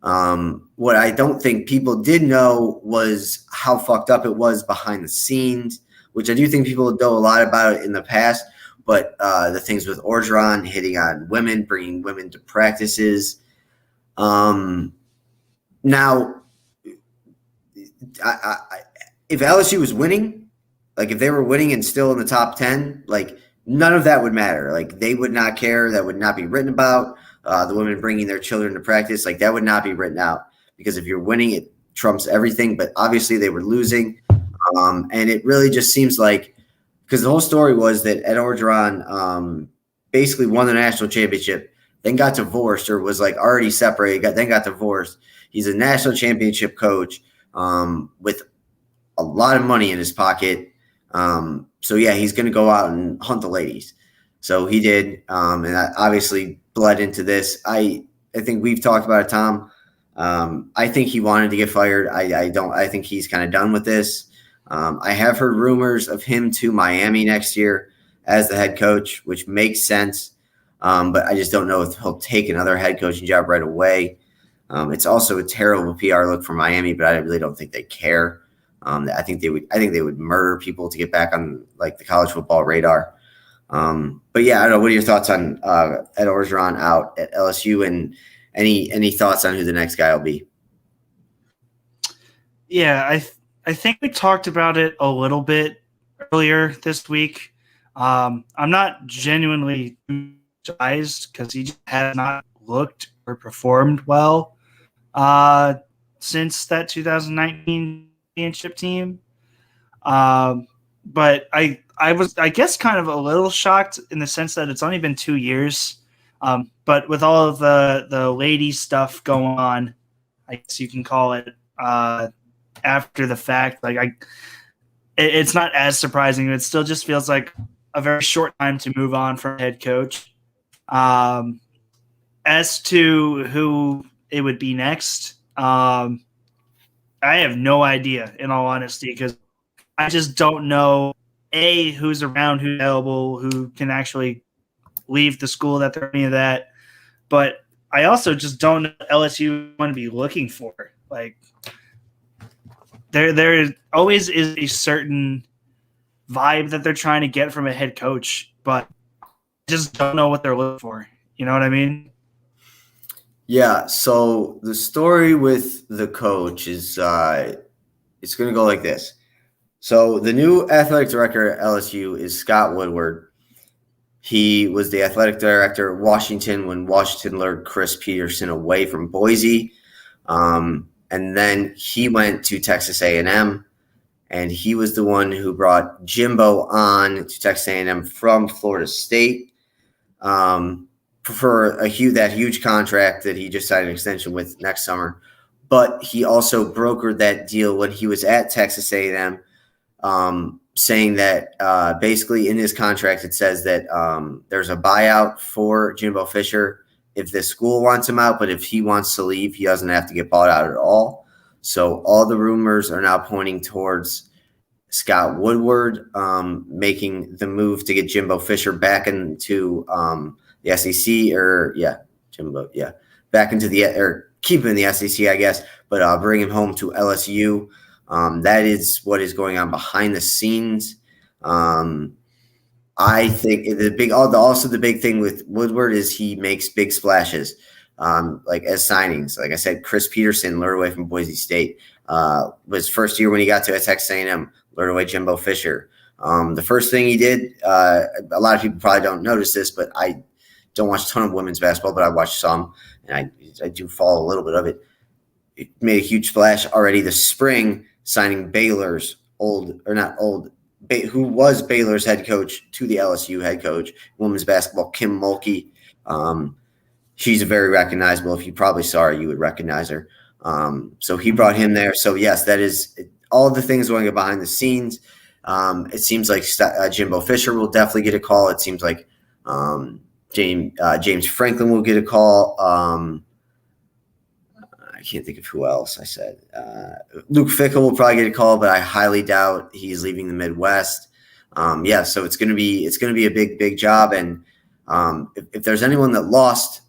What I don't think people did know was how fucked up it was behind the scenes, which I do think people know a lot about it in the past. But the things with Orgeron hitting on women, bringing women to practices. Now, if LSU was winning, like if they were winning and still in the top 10, like none of that would matter. Like they would not care. That would not be written about. The women bringing their children to practice, like that would not be written out because if you're winning, it trumps everything. But obviously they were losing. And it really just seems like, because the whole story was that Ed Orgeron basically won the national championship, then got divorced or was like already separated, then got divorced. He's a national championship coach with a lot of money in his pocket. So yeah, he's going to go out and hunt the ladies. So he did, and that obviously bled into this. I think we've talked about it, Tom. I think he wanted to get fired. I don't. I think he's kind of done with this. I have heard rumors of him to Miami next year as the head coach, which makes sense. But I just don't know if he'll take another head coaching job right away. It's also a terrible PR look for Miami, but I really don't think they care. I think they would murder people to get back on like the college football radar. But yeah, I don't know. What are your thoughts on Ed Orgeron out at LSU, and any thoughts on who the next guy will be? Yeah, I think we talked about it a little bit earlier this week. I'm not genuinely surprised because he just has not looked or performed well since that 2019 championship team. But I was, I guess, kind of a little shocked in the sense that it's only been 2 years. But with all of the lady stuff going on, I guess you can call it, after the fact, like it's not as surprising. It still just feels like a very short time to move on from head coach. As to who it would be next, I have no idea, in all honesty, because I just don't know who's around, who's available, who can actually leave the school that they're any of that. But I also just don't know what LSU want to be looking for. Like there always is a certain vibe that they're trying to get from a head coach, but I just don't know what they're looking for. You know what I mean? Yeah. So the story with the coach is it's going to go like this. So the new athletic director at LSU is Scott Woodward. He was the athletic director at Washington when Washington lured Chris Petersen away from Boise. And then he went to Texas A&M, and he was the one who brought Jimbo on to Texas A&M from Florida State for that huge contract that he just signed an extension with next summer. But he also brokered that deal when he was at Texas A&M, saying that basically in his contract it says that there's a buyout for Jimbo Fisher if the school wants him out, but if he wants to leave, he doesn't have to get bought out at all. So all the rumors are now pointing towards Scott Woodward making the move to get Jimbo Fisher back into the SEC, back into keep him in the SEC, I guess, but bring him home to LSU. That is what is going on behind the scenes. I think the big thing with Woodward is he makes big splashes, like as signings. Like I said, Chris Petersen lured away from Boise State. Was first year when he got to Texas A&M, lured away Jimbo Fisher. The first thing he did, a lot of people probably don't notice this, but I don't watch a ton of women's basketball, but I watch some, and I do follow a little bit of it. It made a huge splash already this spring, signing Baylor's who was Baylor's head coach to the LSU head coach, women's basketball, Kim Mulkey. She's very recognizable. If you probably saw her, you would recognize her. So he brought him there. So yes, that is all the things going on behind the scenes. It seems like Jimbo Fisher will definitely get a call. It seems like James Franklin will get a call. I can't think of who else I said. Luke Fickell will probably get a call, but I highly doubt he's leaving the Midwest. So it's going to be a big job. And if there's anyone that lost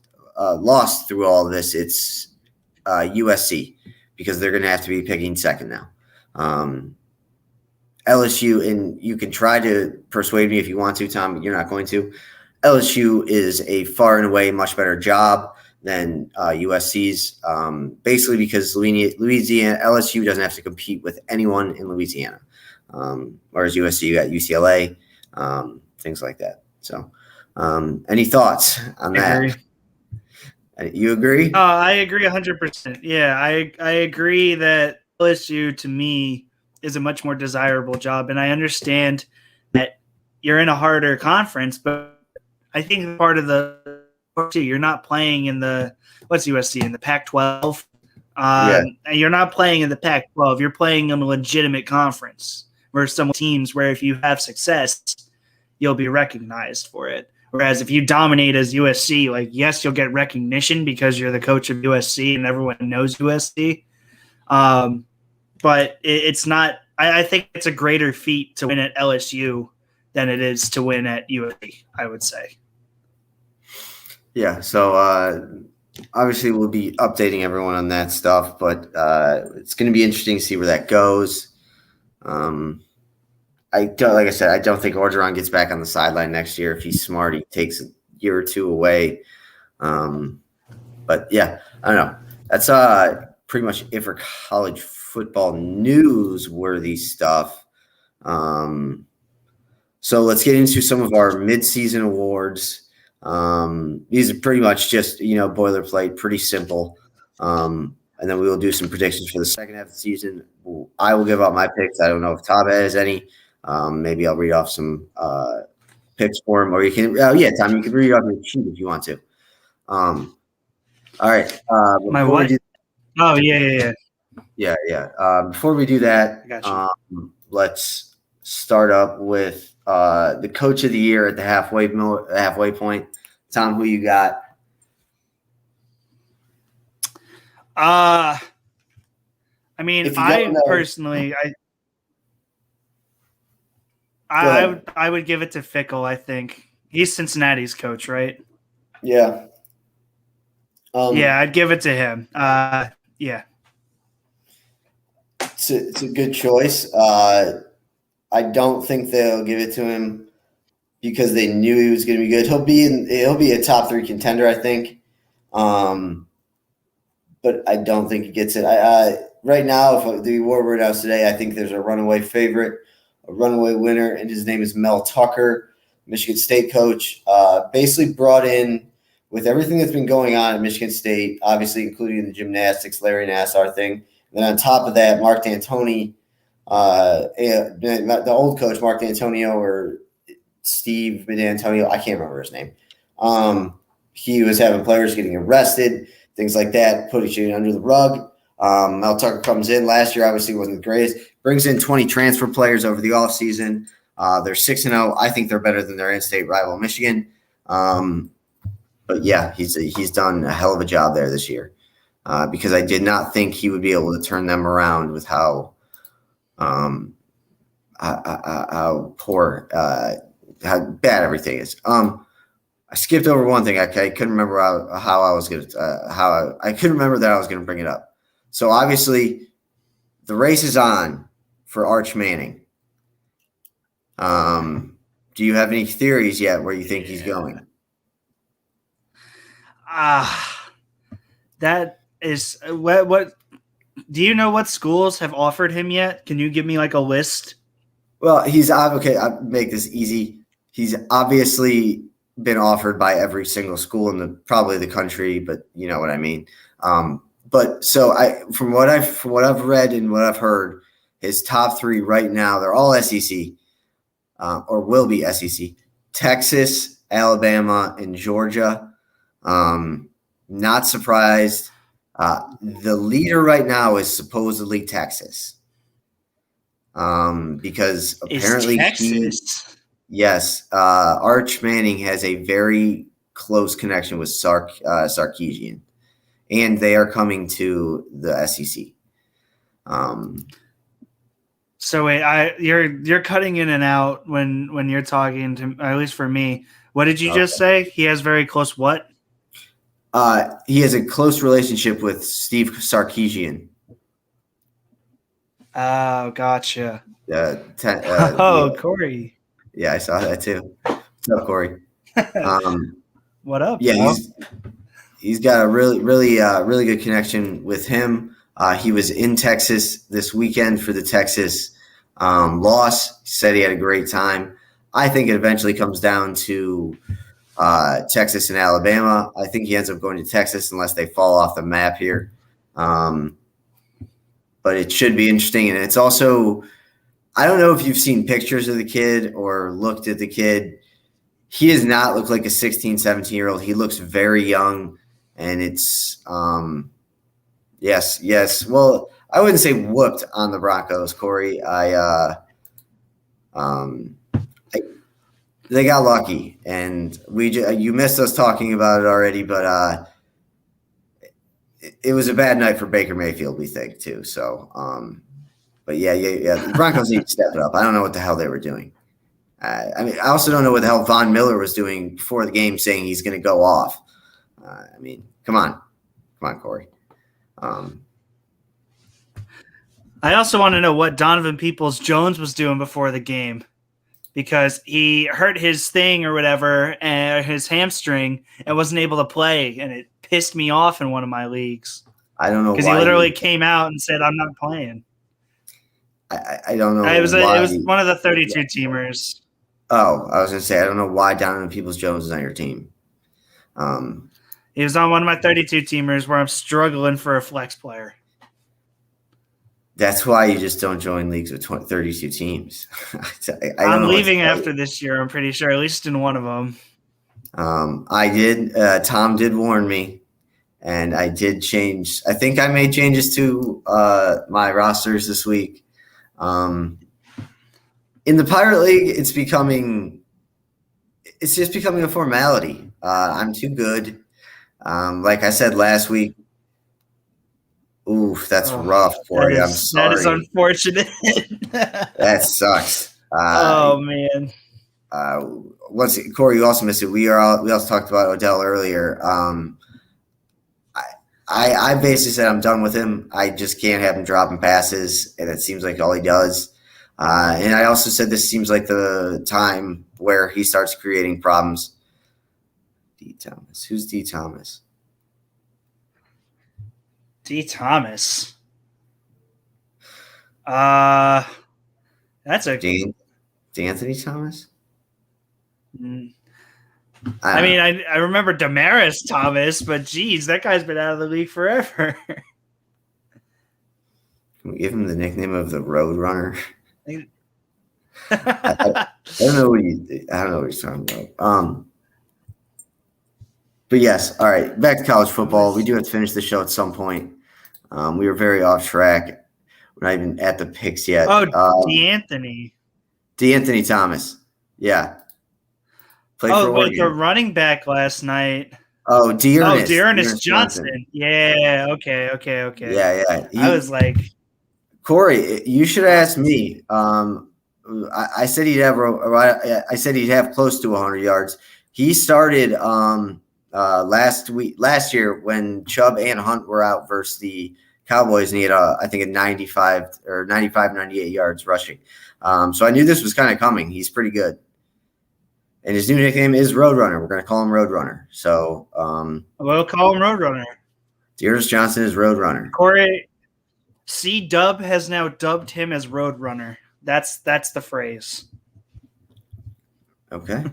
through all of this, it's USC, because they're going to have to be picking second now. LSU, and you can try to persuade me if you want to, Tom, but you're not going to. LSU is a far and away much better job than USC's, basically because Louisiana, LSU doesn't have to compete with anyone in Louisiana, whereas USC, you got UCLA, things like that. So any thoughts on that? You agree? I agree 100%. Yeah, I agree that LSU, to me, is a much more desirable job. And I understand that you're in a harder conference, but I think part of the you're not playing in what's USC in the Pac-12. You're not playing in the Pac-12. You're playing in a legitimate conference where some teams where if you have success, you'll be recognized for it. Whereas if you dominate as USC, like, yes, you'll get recognition because you're the coach of USC and everyone knows USC. But it's not – I think it's a greater feat to win at LSU than it is to win at USC, I would say. Yeah, so obviously we'll be updating everyone on that stuff, but it's going to be interesting to see where that goes. Like I said, I don't think Orgeron gets back on the sideline next year. If he's smart, he takes a year or two away. But yeah, I don't know. That's pretty much it for college football news-worthy stuff. So let's get into some of our mid-season awards. These are pretty much just, boilerplate, pretty simple. And then we will do some predictions for the second half of the season. I will give out my picks. I don't know if Todd has any. Maybe I'll read off some picks for him, or you can. Tom, you can read off your sheet if you want to. All right. My what? Yeah. Before we do that, let's start up with the coach of the year at the halfway point. Tom, who you got? I mean, personally, I would give it to Fickell. I think he's Cincinnati's coach, right? Yeah. I'd give it to him. Yeah. It's a good choice. I don't think they'll give it to him because they knew he was going to be good. He'll be a top 3 contender, I think. But I don't think he gets it. Right now, if the award were announced today, I think there's a runaway favorite, a runaway winner, and his name is Mel Tucker, Michigan State coach. Basically brought in, with everything that's been going on at Michigan State, obviously including the gymnastics, Larry Nassar thing. And then on top of that, Mark D'Antoni, the old coach, Mark D'Antonio or Steve D'Antonio, I can't remember his name. He was having players getting arrested, things like that, putting shit under the rug. Mel Tucker comes in. Last year, obviously, wasn't the greatest. Brings in 20 transfer players over the offseason. They're 6-0. I think they're better than their in-state rival, Michigan. But yeah, he's done a hell of a job there this year because I did not think he would be able to turn them around with how poor, how bad everything is. I skipped over one thing. I couldn't remember how I was going to I couldn't remember that I was going to bring it up. So obviously, the race is on for Arch Manning. Do you have any theories yet where you think he's going? That is what. Do you know what schools have offered him yet? Can you give me like a list? Well, he's okay. I'll make this easy. He's obviously been offered by every single school in probably the country, but you know what I mean. But so from what I've read and what I've heard, his top 3 right now, they're all SEC or will be SEC: Texas, Alabama, and Georgia. Not surprised. The leader right now is supposedly Texas. Because apparently Arch Manning has a very close connection with Sarkisian, and they are coming to the SEC. So wait, you're cutting in and out when you're talking to, at least for me. What did you just say? He has very close what? He has a close relationship with Steve Sarkisian. Oh, gotcha. Corey. Yeah, I saw that too. What's up, Corey? What up? Yeah, he's got a really good connection with him. He was in Texas this weekend for the Texas loss. He said he had a great time. I think it eventually comes down to Texas and Alabama. I think he ends up going to Texas unless they fall off the map here. But it should be interesting. And it's also, I don't know if you've seen pictures of the kid or looked at the kid. He does not look like a 16, 17-year-old. He looks very young. And it's, yes. Well, I wouldn't say whooped on the Broncos, Corey. They got lucky, and you missed us talking about it already, but it was a bad night for Baker Mayfield, we think too. So, but yeah, the Broncos need to step it up. I don't know what the hell they were doing. I mean, I also don't know what the hell Von Miller was doing before the game, saying he's going to go off. I mean, come on, Corey. I also want to know what Donovan Peoples-Jones was doing before the game, because he hurt his thing or whatever, and his hamstring, and wasn't able to play, and it pissed me off in one of my leagues. I don't know because he literally came out and said, "I'm not playing." I don't know. It was one of the 32 teamers. Oh, I was going to say, I don't know why Donovan Peoples-Jones is on your team. He was on one of my 32 teamers where I'm struggling for a flex player. That's why you just don't join leagues with 32 teams. I'm leaving after this year, I'm pretty sure, at least in one of them. I did. Tom did warn me, and I did change. I think I made changes to my rosters this week. In the Pirate League, it's just becoming a formality. I'm too good. Like I said last week, oof, that's rough, Corey. I'm sorry. That is unfortunate. That sucks. Oh man. Corey, you also missed it. We also talked about Odell earlier. I basically said I'm done with him. I just can't have him dropping passes, and it seems like all he does. And I also said this seems like the time where he starts creating problems. D. Thomas. Who's D. Thomas? D. Thomas. That's a D'Anthony Thomas. I mean, I remember Demaryius Thomas, but geez, that guy's been out of the league forever. Can we give him the nickname of the Road Runner? I don't know what he's talking about. But yes, all right. Back to college football. We do have to finish the show at some point. We were very off track. We're not even at the picks yet. Oh, D'Anthony Thomas. Yeah. Played for Oregon. The running back last night. Oh, D'Ernest Johnson. Yeah. Okay. Yeah. I was like, Corey, you should ask me. I said he'd have close to 100 yards. He started last year when Chubb and Hunt were out versus the Cowboys, and he had I think a 95, 98 yards rushing. So I knew this was kind of coming. He's pretty good. And his new nickname is Roadrunner. We're going to call him Roadrunner. So we'll call him Roadrunner. D'Ernest Johnson is Roadrunner. Corey, C-Dub has now dubbed him as Roadrunner. That's the phrase. Okay.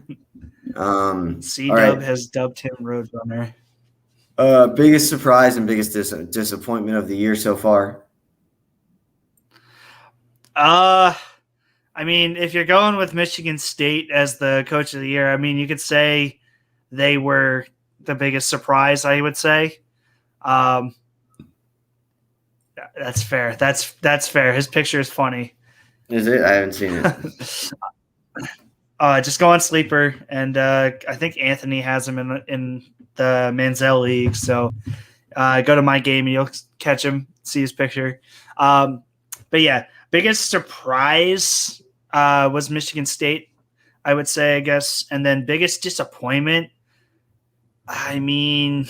C-Dub has dubbed him Roadrunner. Biggest surprise and biggest disappointment of the year so far? I mean, if you're going with Michigan State as the coach of the year, I mean, you could say they were the biggest surprise, I would say. That's fair. That's fair. His picture is funny. Is it? I haven't seen it. Just go on Sleeper, and I think Anthony has him in the Manziel League. So go to my game, and you'll catch him, see his picture. But yeah, biggest surprise was Michigan State, I would say, I guess. And then biggest disappointment, I mean,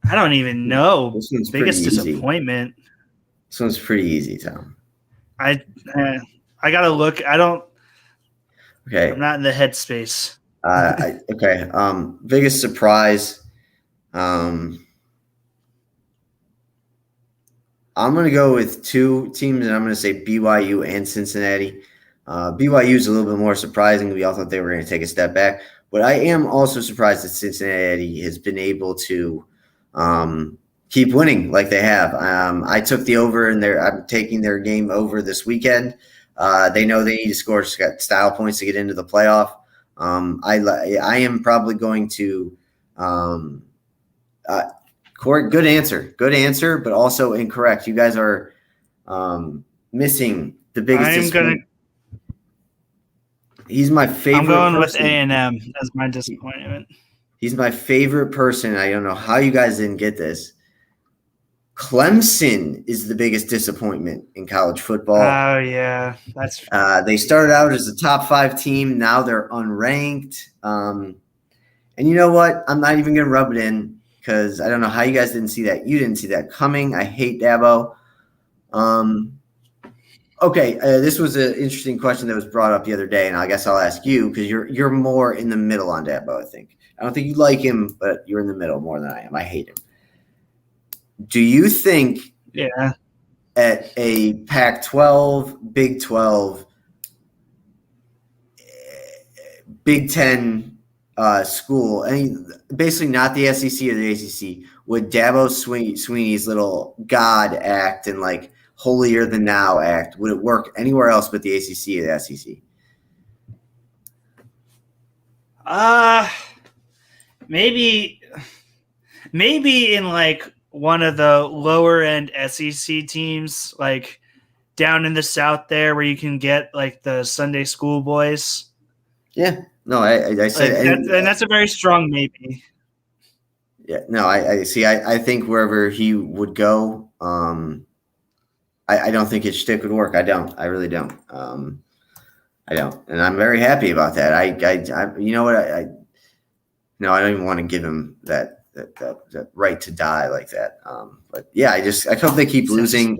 I don't even know. Biggest disappointment. This one's pretty easy, Tom. I gotta look. Okay. I'm not in the headspace. Okay. Biggest surprise. I'm going to go with two teams, and I'm going to say BYU and Cincinnati. BYU is a little bit more surprising. We all thought they were going to take a step back. But I am also surprised that Cincinnati has been able to keep winning like they have. I took the over, and I'm taking their game over this weekend. They know they need to score style points to get into the playoff. I am probably going to Corey, good answer, but also incorrect. You guys are missing the biggest. He's my favorite. I'm going person. with A&M as my disappointment. He's my favorite person. I don't know how you guys didn't get this. Clemson is the biggest disappointment in college football. Oh, yeah. They started out as a top 5 team. Now they're unranked. And you know what? I'm not even going to rub it in because I don't know how you guys didn't see that. You didn't see that coming. I hate Dabo. Okay, this was an interesting question that was brought up the other day, and I guess I'll ask you because you're more in the middle on Dabo, I think. I don't think you like him, but you're in the middle more than I am. I hate him. Do you think at a Pac-12, Big 12, Big 10 school, basically not the SEC or the ACC, would Dabo Swinney's little God act and like holier than now act, would it work anywhere else but the ACC or the SEC? Maybe in like one of the lower end SEC teams, like down in the South there, where you can get like the Sunday school boys. Yeah, no, I said, like and that's a very strong maybe. Yeah, no, I see. I think wherever he would go, I don't think his shtick would work. I don't. I really don't. I don't, and I'm very happy about that. I you know what? No, I don't even want to give him that right to die like that. But yeah, I hope they keep losing.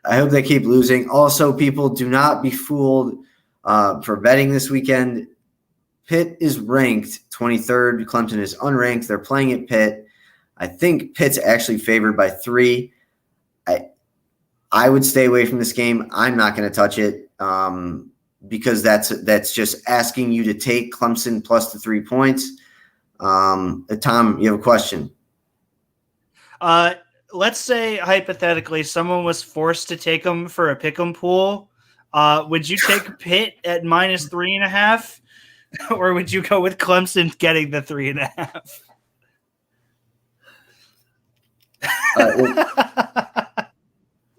I hope they keep losing. Also, people, do not be fooled for betting this weekend. Pitt is ranked 23rd. Clemson is unranked. They're playing at Pitt. I think Pitt's actually favored by 3. I would stay away from this game. I'm not going to touch it because that's just asking you to take Clemson plus the 3 points. Tom, you have a question? Let's say hypothetically someone was forced to take them for a pick'em pool. Would you take Pitt at minus 3.5, or would you go with Clemson getting the 3.5?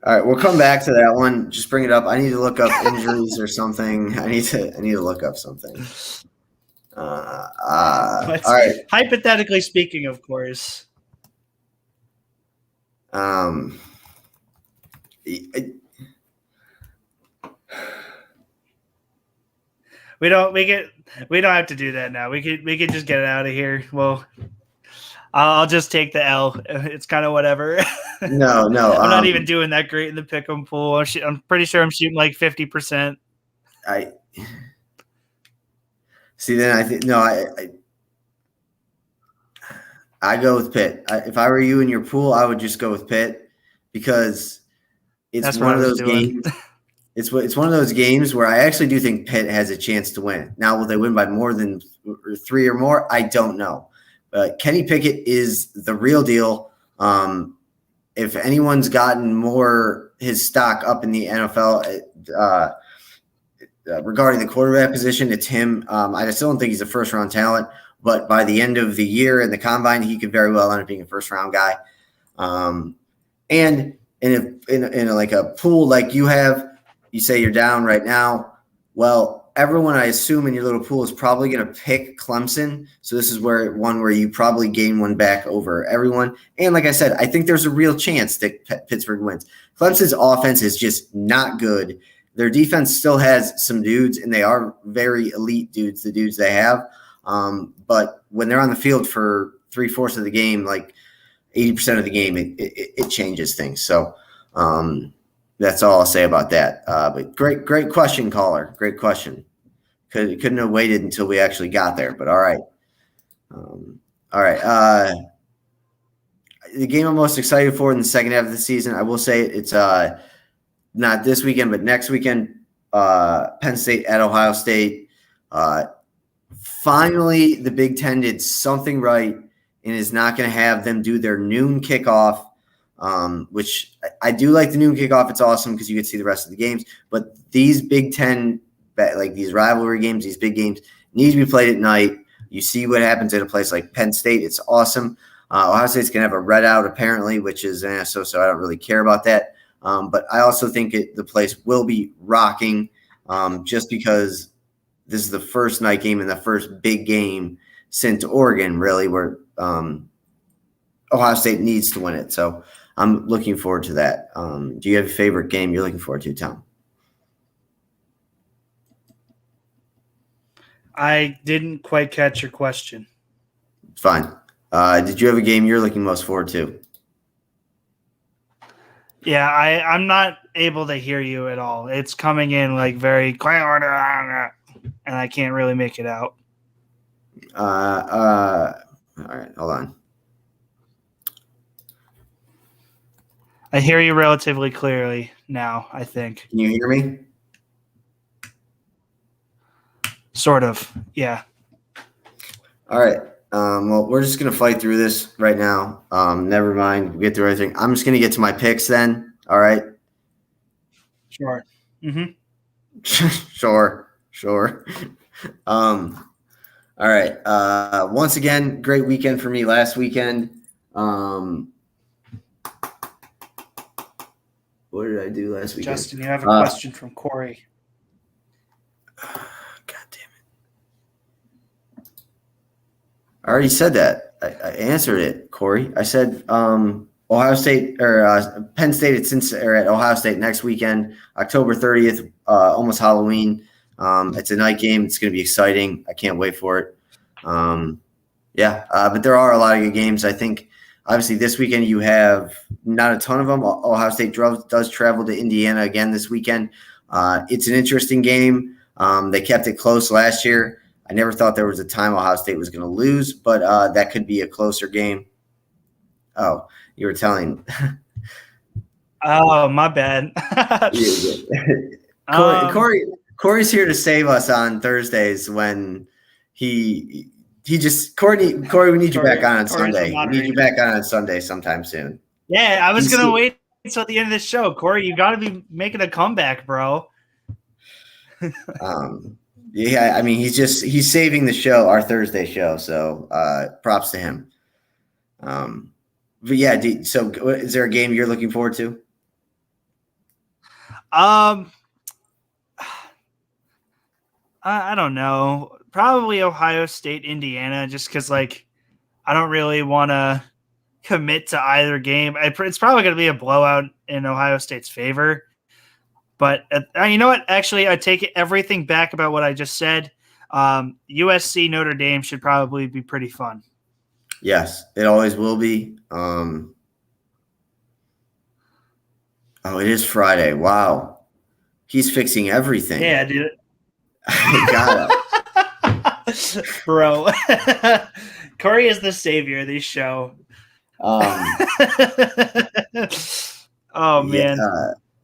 All right, we'll come back to that one. Just bring it up. I need to look up injuries or something. I need to look up something. All right. Hypothetically speaking, of course. We don't have to do that now. We could just get it out of here. Well, I'll just take the L. It's kind of whatever. No. I'm not even doing that great in the pick'em pool. I'm pretty sure I'm shooting like 50%. I see. Then I think I go with Pitt. If I were you in your pool, I would just go with Pitt because it's one of those games. It's one of those games where I actually do think Pitt has a chance to win. Now, will they win by more than 3 or more? I don't know. Kenny Pickett is the real deal. If anyone's gotten his stock up in the NFL regarding the quarterback position, it's him. I still don't think he's a first-round talent, but by the end of the year in the combine, he could very well end up being a first-round guy. And in like a pool like you have, you say you're down right now. Well, everyone, I assume, in your little pool is probably going to pick Clemson. So this is where you probably gain one back over everyone. And like I said, I think there's a real chance that Pittsburgh wins. Clemson's offense is just not good. Their defense still has some dudes, and they are very elite dudes, the dudes they have. But when they're on the field for 3/4 of the game, like 80% of the game, it changes things. So that's all I'll say about that. But great question, caller. Great question. Couldn't have waited until we actually got there, but all right. All right. The game I'm most excited for in the second half of the season, I will say it's not this weekend, but next weekend, Penn State at Ohio State. Finally, the Big Ten did something right and is not going to have them do their noon kickoff, which I do like the noon kickoff. It's awesome because you get to see the rest of the games. But these Big Ten, like these rivalry games, these big games, need to be played at night. You see what happens at a place like Penn State. It's awesome. Ohio State's going to have a readout apparently, which is so I don't really care about that. But I also think the place will be rocking just because this is the first night game and the first big game since Oregon, really, where Ohio State needs to win it. So I'm looking forward to that. Do you have a favorite game you're looking forward to, Tom? I didn't quite catch your question. Fine. Did you have a game you're looking most forward to? Yeah, I'm not able to hear you at all. It's coming in like very quiet, and I can't really make it out. All right, hold on. I hear you relatively clearly now, I think. Can you hear me? Sort of, yeah. All right. Well, we're just going to fight through this right now. Never mind. We'll get through everything. I'm just going to get to my picks then. All right. Sure. Mm-hmm. Sure. All right. Once again, great weekend for me last weekend. What did I do last weekend? Justin, you have a question from Corey. God damn it. I already said that. I answered it, Corey. I said Ohio State or Penn State at Ohio State next weekend, October 30th, almost Halloween. It's a night game. It's going to be exciting. I can't wait for it. But there are a lot of good games. I think obviously this weekend you have not a ton of them. Ohio State does travel to Indiana again this weekend. It's an interesting game. They kept it close last year. I never thought there was a time Ohio State was going to lose, but that could be a closer game. Oh, you were telling. Oh, my bad. Corey's here to save us on Thursdays when Corey, we need you back on Sunday. We need you back on Sunday sometime soon. Yeah, I was going to wait until the end of the show. Corey, you got to be making a comeback, bro. Yeah, I mean, he's saving the show, our Thursday show. So props to him. But yeah, so is there a game you're looking forward to? I don't know. Probably Ohio State, Indiana, just because I don't really want to commit to either game. It's probably going to be a blowout in Ohio State's favor. But you know what? Actually, I take everything back about what I just said. USC Notre Dame should probably be pretty fun. Yes, it always will be. It is Friday. Wow. He's fixing everything. Yeah, dude. I got it. Bro. Corey is the savior of this show. Oh, man.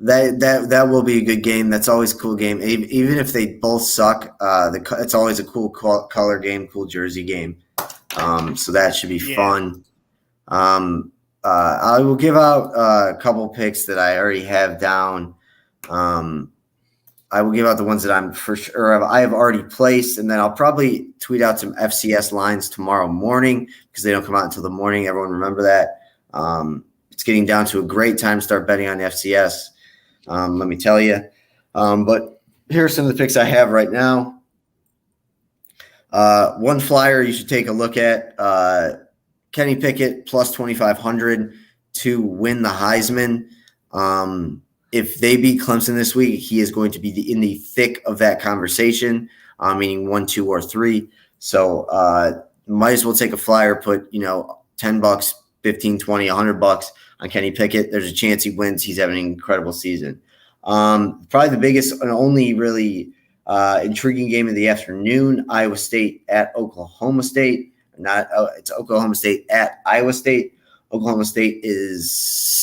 That will be a good game. That's always a cool game. Even if they both suck, it's always a cool color game, cool jersey game. So that should be fun. I will give out a couple picks that I already have down. I will give out the ones that I'm for sure I have already placed, and then I'll probably tweet out some FCS lines tomorrow morning because they don't come out until the morning. Everyone remember that. It's getting down to a great time to start betting on FCS. Let me tell you. But here are some of the picks I have right now. One flyer you should take a look at. Kenny Pickett plus 2,500 to win the Heisman. If they beat Clemson this week, he is going to be in the thick of that conversation, meaning 1, 2, or 3. So might as well take a flyer, put, $10, 15, 20, $100 on Kenny Pickett. There's a chance he wins. He's having an incredible season. Probably the biggest and only really intriguing game of the afternoon, Iowa State at Oklahoma State. It's Oklahoma State at Iowa State. Oklahoma State is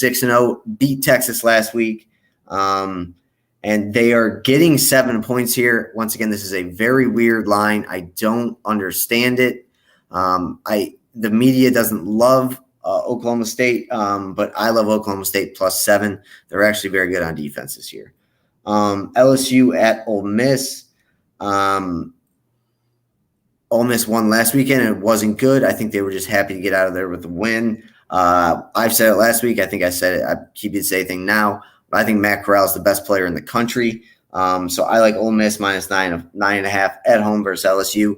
6-0, beat Texas last week. And they are getting 7 points here. Once again, this is a very weird line. I don't understand it. The media doesn't love Oklahoma State, but I love Oklahoma State plus 7. They're actually very good on defense this year. LSU at Ole Miss. Ole Miss won last weekend and it wasn't good. I think they were just happy to get out of there with a win. I've said it last week. I think I said it. I keep the same thing now. But I think Matt Corral is the best player in the country. So I like Ole Miss minus 9.5 at home versus LSU.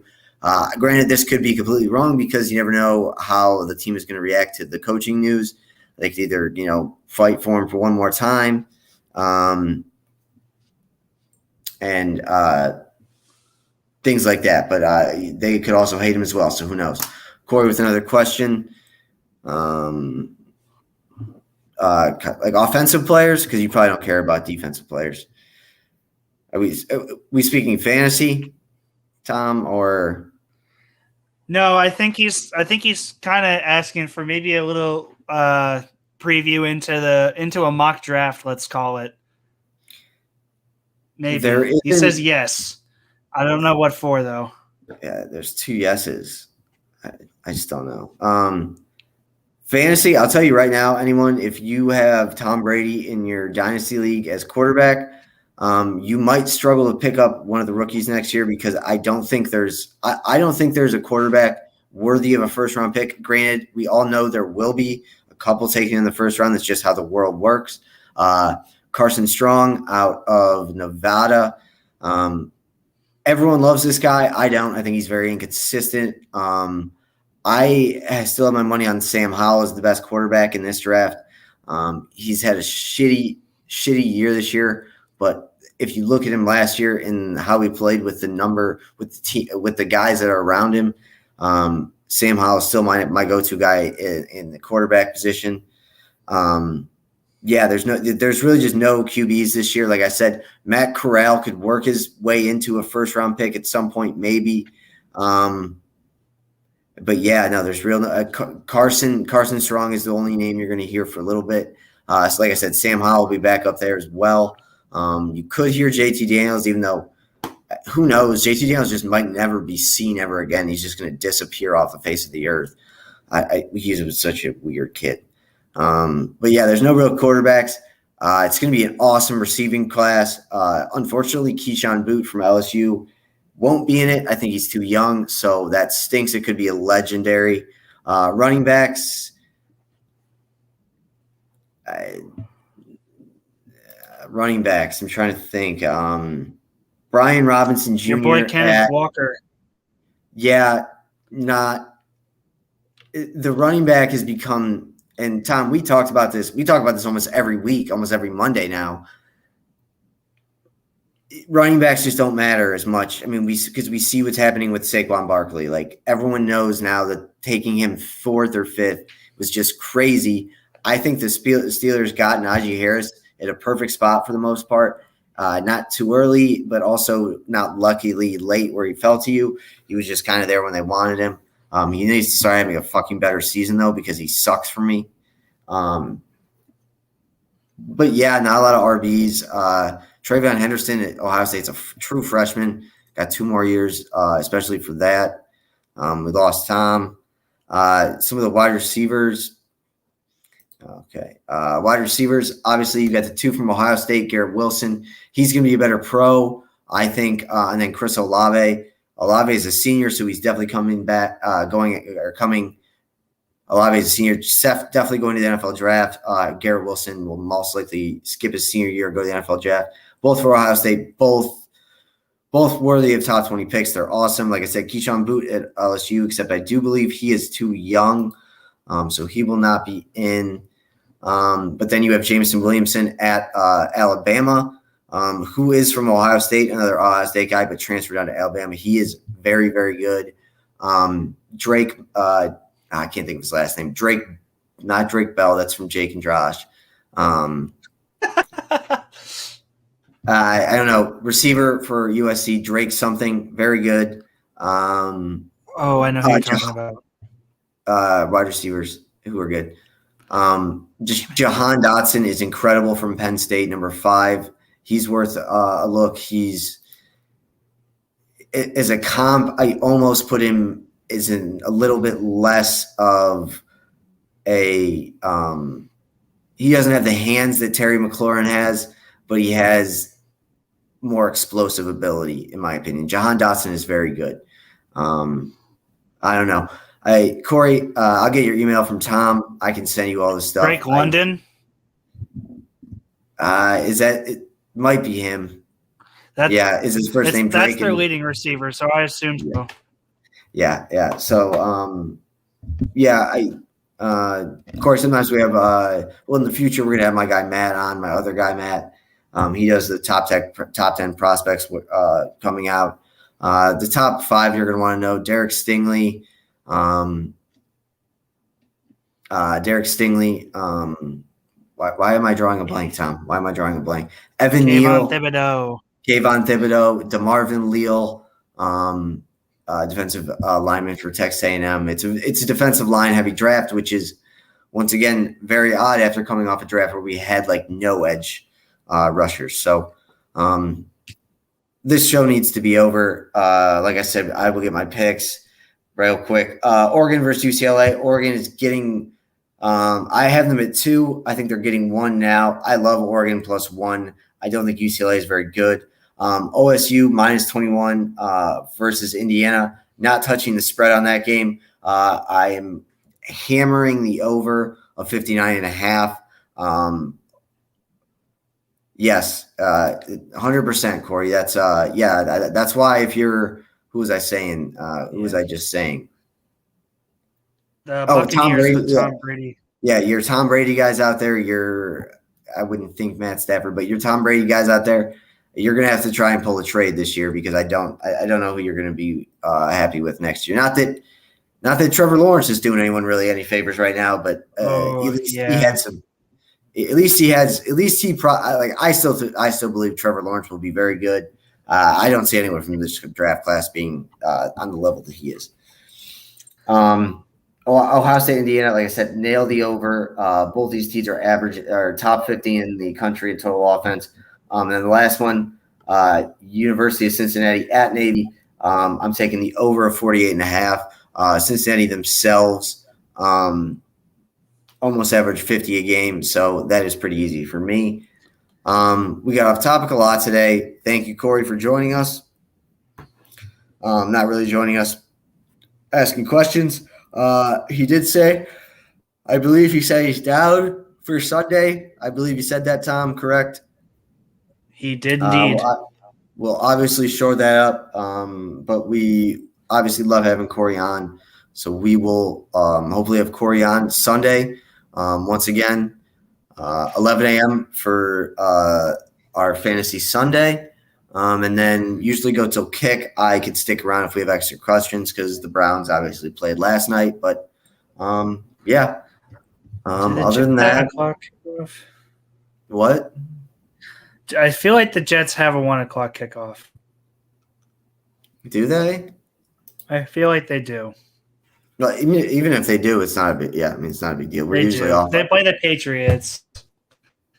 Granted, this could be completely wrong because you never know how the team is going to react to the coaching news. They could either, fight for him for one more time, and things like that. But they could also hate him as well. So who knows? Corey with another question. Like offensive players, because you probably don't care about defensive players. Are we speaking fantasy, Tom, or no? I think he's kind of asking for maybe a little preview into a mock draft. Let's call it. Maybe he says yes. I don't know what for though. Yeah, there's 2 yeses. I just don't know. Fantasy, I'll tell you right now, anyone, if you have Tom Brady in your dynasty league as quarterback, you might struggle to pick up one of the rookies next year because I don't think there's a quarterback worthy of a first-round pick. Granted, we all know there will be a couple taken in the first round. That's just how the world works. Carson Strong out of Nevada. Everyone loves this guy. I don't. I think he's very inconsistent. I still have my money on Sam Howell as the best quarterback in this draft. He's had a shitty year this year, but if you look at him last year and how he played with the guys that are around him, Sam Howell is still my go-to guy in the quarterback position. There's really just no QBs this year. Like I said, Matt Corral could work his way into a first-round pick at some point, maybe. But yeah, no, there's Carson Strong is the only name you're going to hear for a little bit. So like I said, Sam Howell will be back up there as well. You could hear JT Daniels, even though who knows, JT Daniels just might never be seen ever again. He's just going to disappear off the face of the earth. He was such a weird kid. But yeah, there's no real quarterbacks. It's going to be an awesome receiving class. Unfortunately, Keyshawn Boot from LSU won't be in it. I think he's too young, so that stinks. It could be a legendary. Running backs. I'm trying to think. Brian Robinson Jr. Your boy Kenneth Walker. Yeah, the running back has become. And Tom, we talked about this. We talk about this almost every week, almost every Monday now. Running backs just don't matter as much. I mean, because we see what's happening with Saquon Barkley. Like everyone knows now that taking him 4th or 5th was just crazy. I think the Steelers got Najee Harris at a perfect spot for the most part. Not too early, but also not luckily late where he fell to you. He was just kind of there when they wanted him. He needs to start having a fucking better season, though, because he sucks for me. But, yeah, not a lot of RBs. TreVeyon Henderson at Ohio State's a true freshman. Got 2 more years, especially for that. We lost Tom. Some of the wide receivers. Okay. Wide receivers, obviously, you got the 2 from Ohio State, Garrett Wilson. He's going to be a better pro, I think. And then Chris Olave. Olave is a senior, so he's definitely coming back, Olave is a senior, definitely going to the NFL draft. Garrett Wilson will most likely skip his senior year, go to the NFL draft. Both for Ohio State, both worthy of top 20 picks. They're awesome. Like I said, Keyshawn Boot at LSU, except I do believe he is too young, so he will not be in. But then you have Jameson Williamson at Alabama. Who is from Ohio State, another Ohio State guy, but transferred down to Alabama. He is very, very good. Drake, I can't think of his last name. Drake, not Drake Bell. That's from Jake and Josh. I don't know. Receiver for USC, Drake something, very good. I know who you're talking about. Wide receivers who are good. Just Jahan Dotson is incredible from Penn State, number 5. He's worth a look. He's as a comp. I almost put him as in a little bit less of a. He doesn't have the hands that Terry McLaurin has, but he has more explosive ability, in my opinion. Jahan Dotson is very good. I don't know. Corey, I'll get your email from Tom. I can send you all this stuff. Drake London. Is that it? Might be him. Yeah, is his first name Drake? That's their leading receiver, so I assume so. Yeah. So, of course, sometimes we have. In the future, we're gonna have my guy Matt on, my other guy Matt. He does the top 10 prospects coming out. The top 5 you're gonna want to know: Derek Stingley. Why am I drawing a blank, Tom? Why am I drawing a blank? Evan Neal, Kayvon Thibodeau, DeMarvin Leal, defensive lineman for Texas A&M. It's a defensive line heavy draft, which is once again very odd after coming off a draft where we had like no edge rushers. So this show needs to be over. Like I said, I will get my picks real quick. Oregon versus UCLA. Oregon is getting. I have them at 2. I think they're getting 1 now. I love Oregon +1. I don't think UCLA is very good. OSU -21 versus Indiana. Not touching the spread on that game. I am hammering the over of 59.5. Yes, 100%, Corey. That's that's why if you're who was I saying? Who was I just saying? Tom Brady. Tom Brady. Yeah, you're Tom Brady guys out there. I wouldn't think Matt Stafford, but you're Tom Brady guys out there. You're gonna have to try and pull a trade this year because I don't know who you're gonna be happy with next year. Not that Trevor Lawrence is doing anyone really any favors right now, but he had some. I still believe Trevor Lawrence will be very good. I don't see anyone from this draft class being on the level that he is. Ohio State, Indiana, like I said, nail the over. Both these teams are top 15 in the country in total offense. And then the last one, University of Cincinnati at Navy. I'm taking the over of 48.5. Cincinnati themselves almost average 50 a game, so that is pretty easy for me. We got off topic a lot today. Thank you, Corey, for joining us. Not really joining us, asking questions. He did say, I believe he said he's down for Sunday. I believe you said that, Tom, correct? He did indeed. We'll obviously shore that up, but we obviously love having Corey on. So we will hopefully have Corey on Sunday once again, 11 a.m. for our Fantasy Sunday. And then usually go till kick. I could stick around if we have extra questions because the Browns obviously played last night. But, yeah. Other than that. What? I feel like the Jets have a 1 o'clock kickoff. Do they? I feel like they do. No, even if they do, it's not a big. Yeah, I mean it's not a big deal. We're usually off. They play the Patriots.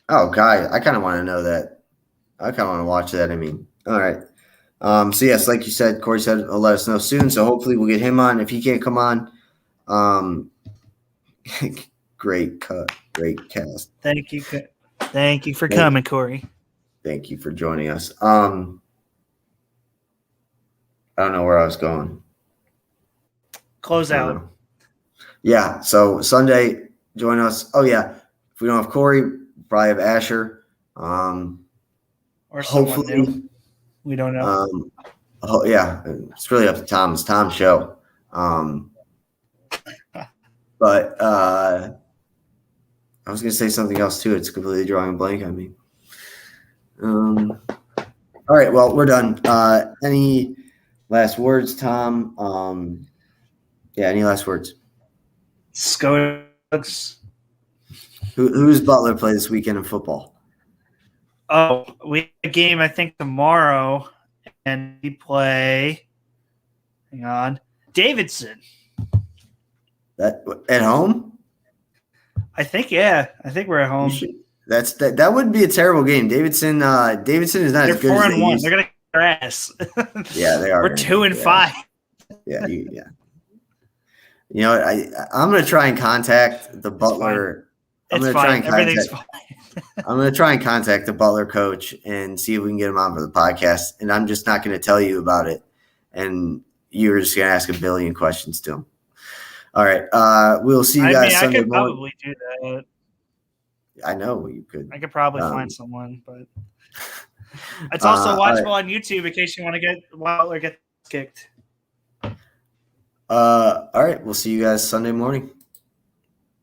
Oh, God, I kind of want to know that. I kind of want to watch that. I mean, all right. So yes, like you said, Corey said, he'll let us know soon. So hopefully we'll get him on. If he can't come on, great cut, great cast. Thank you for coming, Corey. Thank you for joining us. I don't know where I was going. Close out. Yeah. So Sunday, join us. Oh yeah. If we don't have Corey, we'll probably have Asher. Or hopefully new. We don't know. Yeah. It's really up to Tom. It's Tom's show. But I was gonna say something else too. It's completely drawing a blank on me. All right. Well, we're done. Any last words, Tom? Yeah, any last words? Scotus. Who's Butler play this weekend in football? Oh, we have a game, I think, tomorrow, and we play – hang on – Davidson. That at home? I think, yeah. I think we're at home. That wouldn't be a terrible game. Davidson is not They're as good as they 4-1. They're going to kick our ass. Yeah, they are. We're 2-5. Yeah, yeah. You know, I'm going to try and contact the Butler. It's fine. Everything's fine. I'm going to try and contact the Butler coach and see if we can get him on for the podcast. And I'm just not going to tell you about it. And you're just going to ask a billion questions to him. All right. We'll see you guys Sunday morning. I could probably do that. I know you could. I could probably find someone, but It's also watchable right. on YouTube in case you want to get wild or get kicked. All right. We'll see you guys Sunday morning.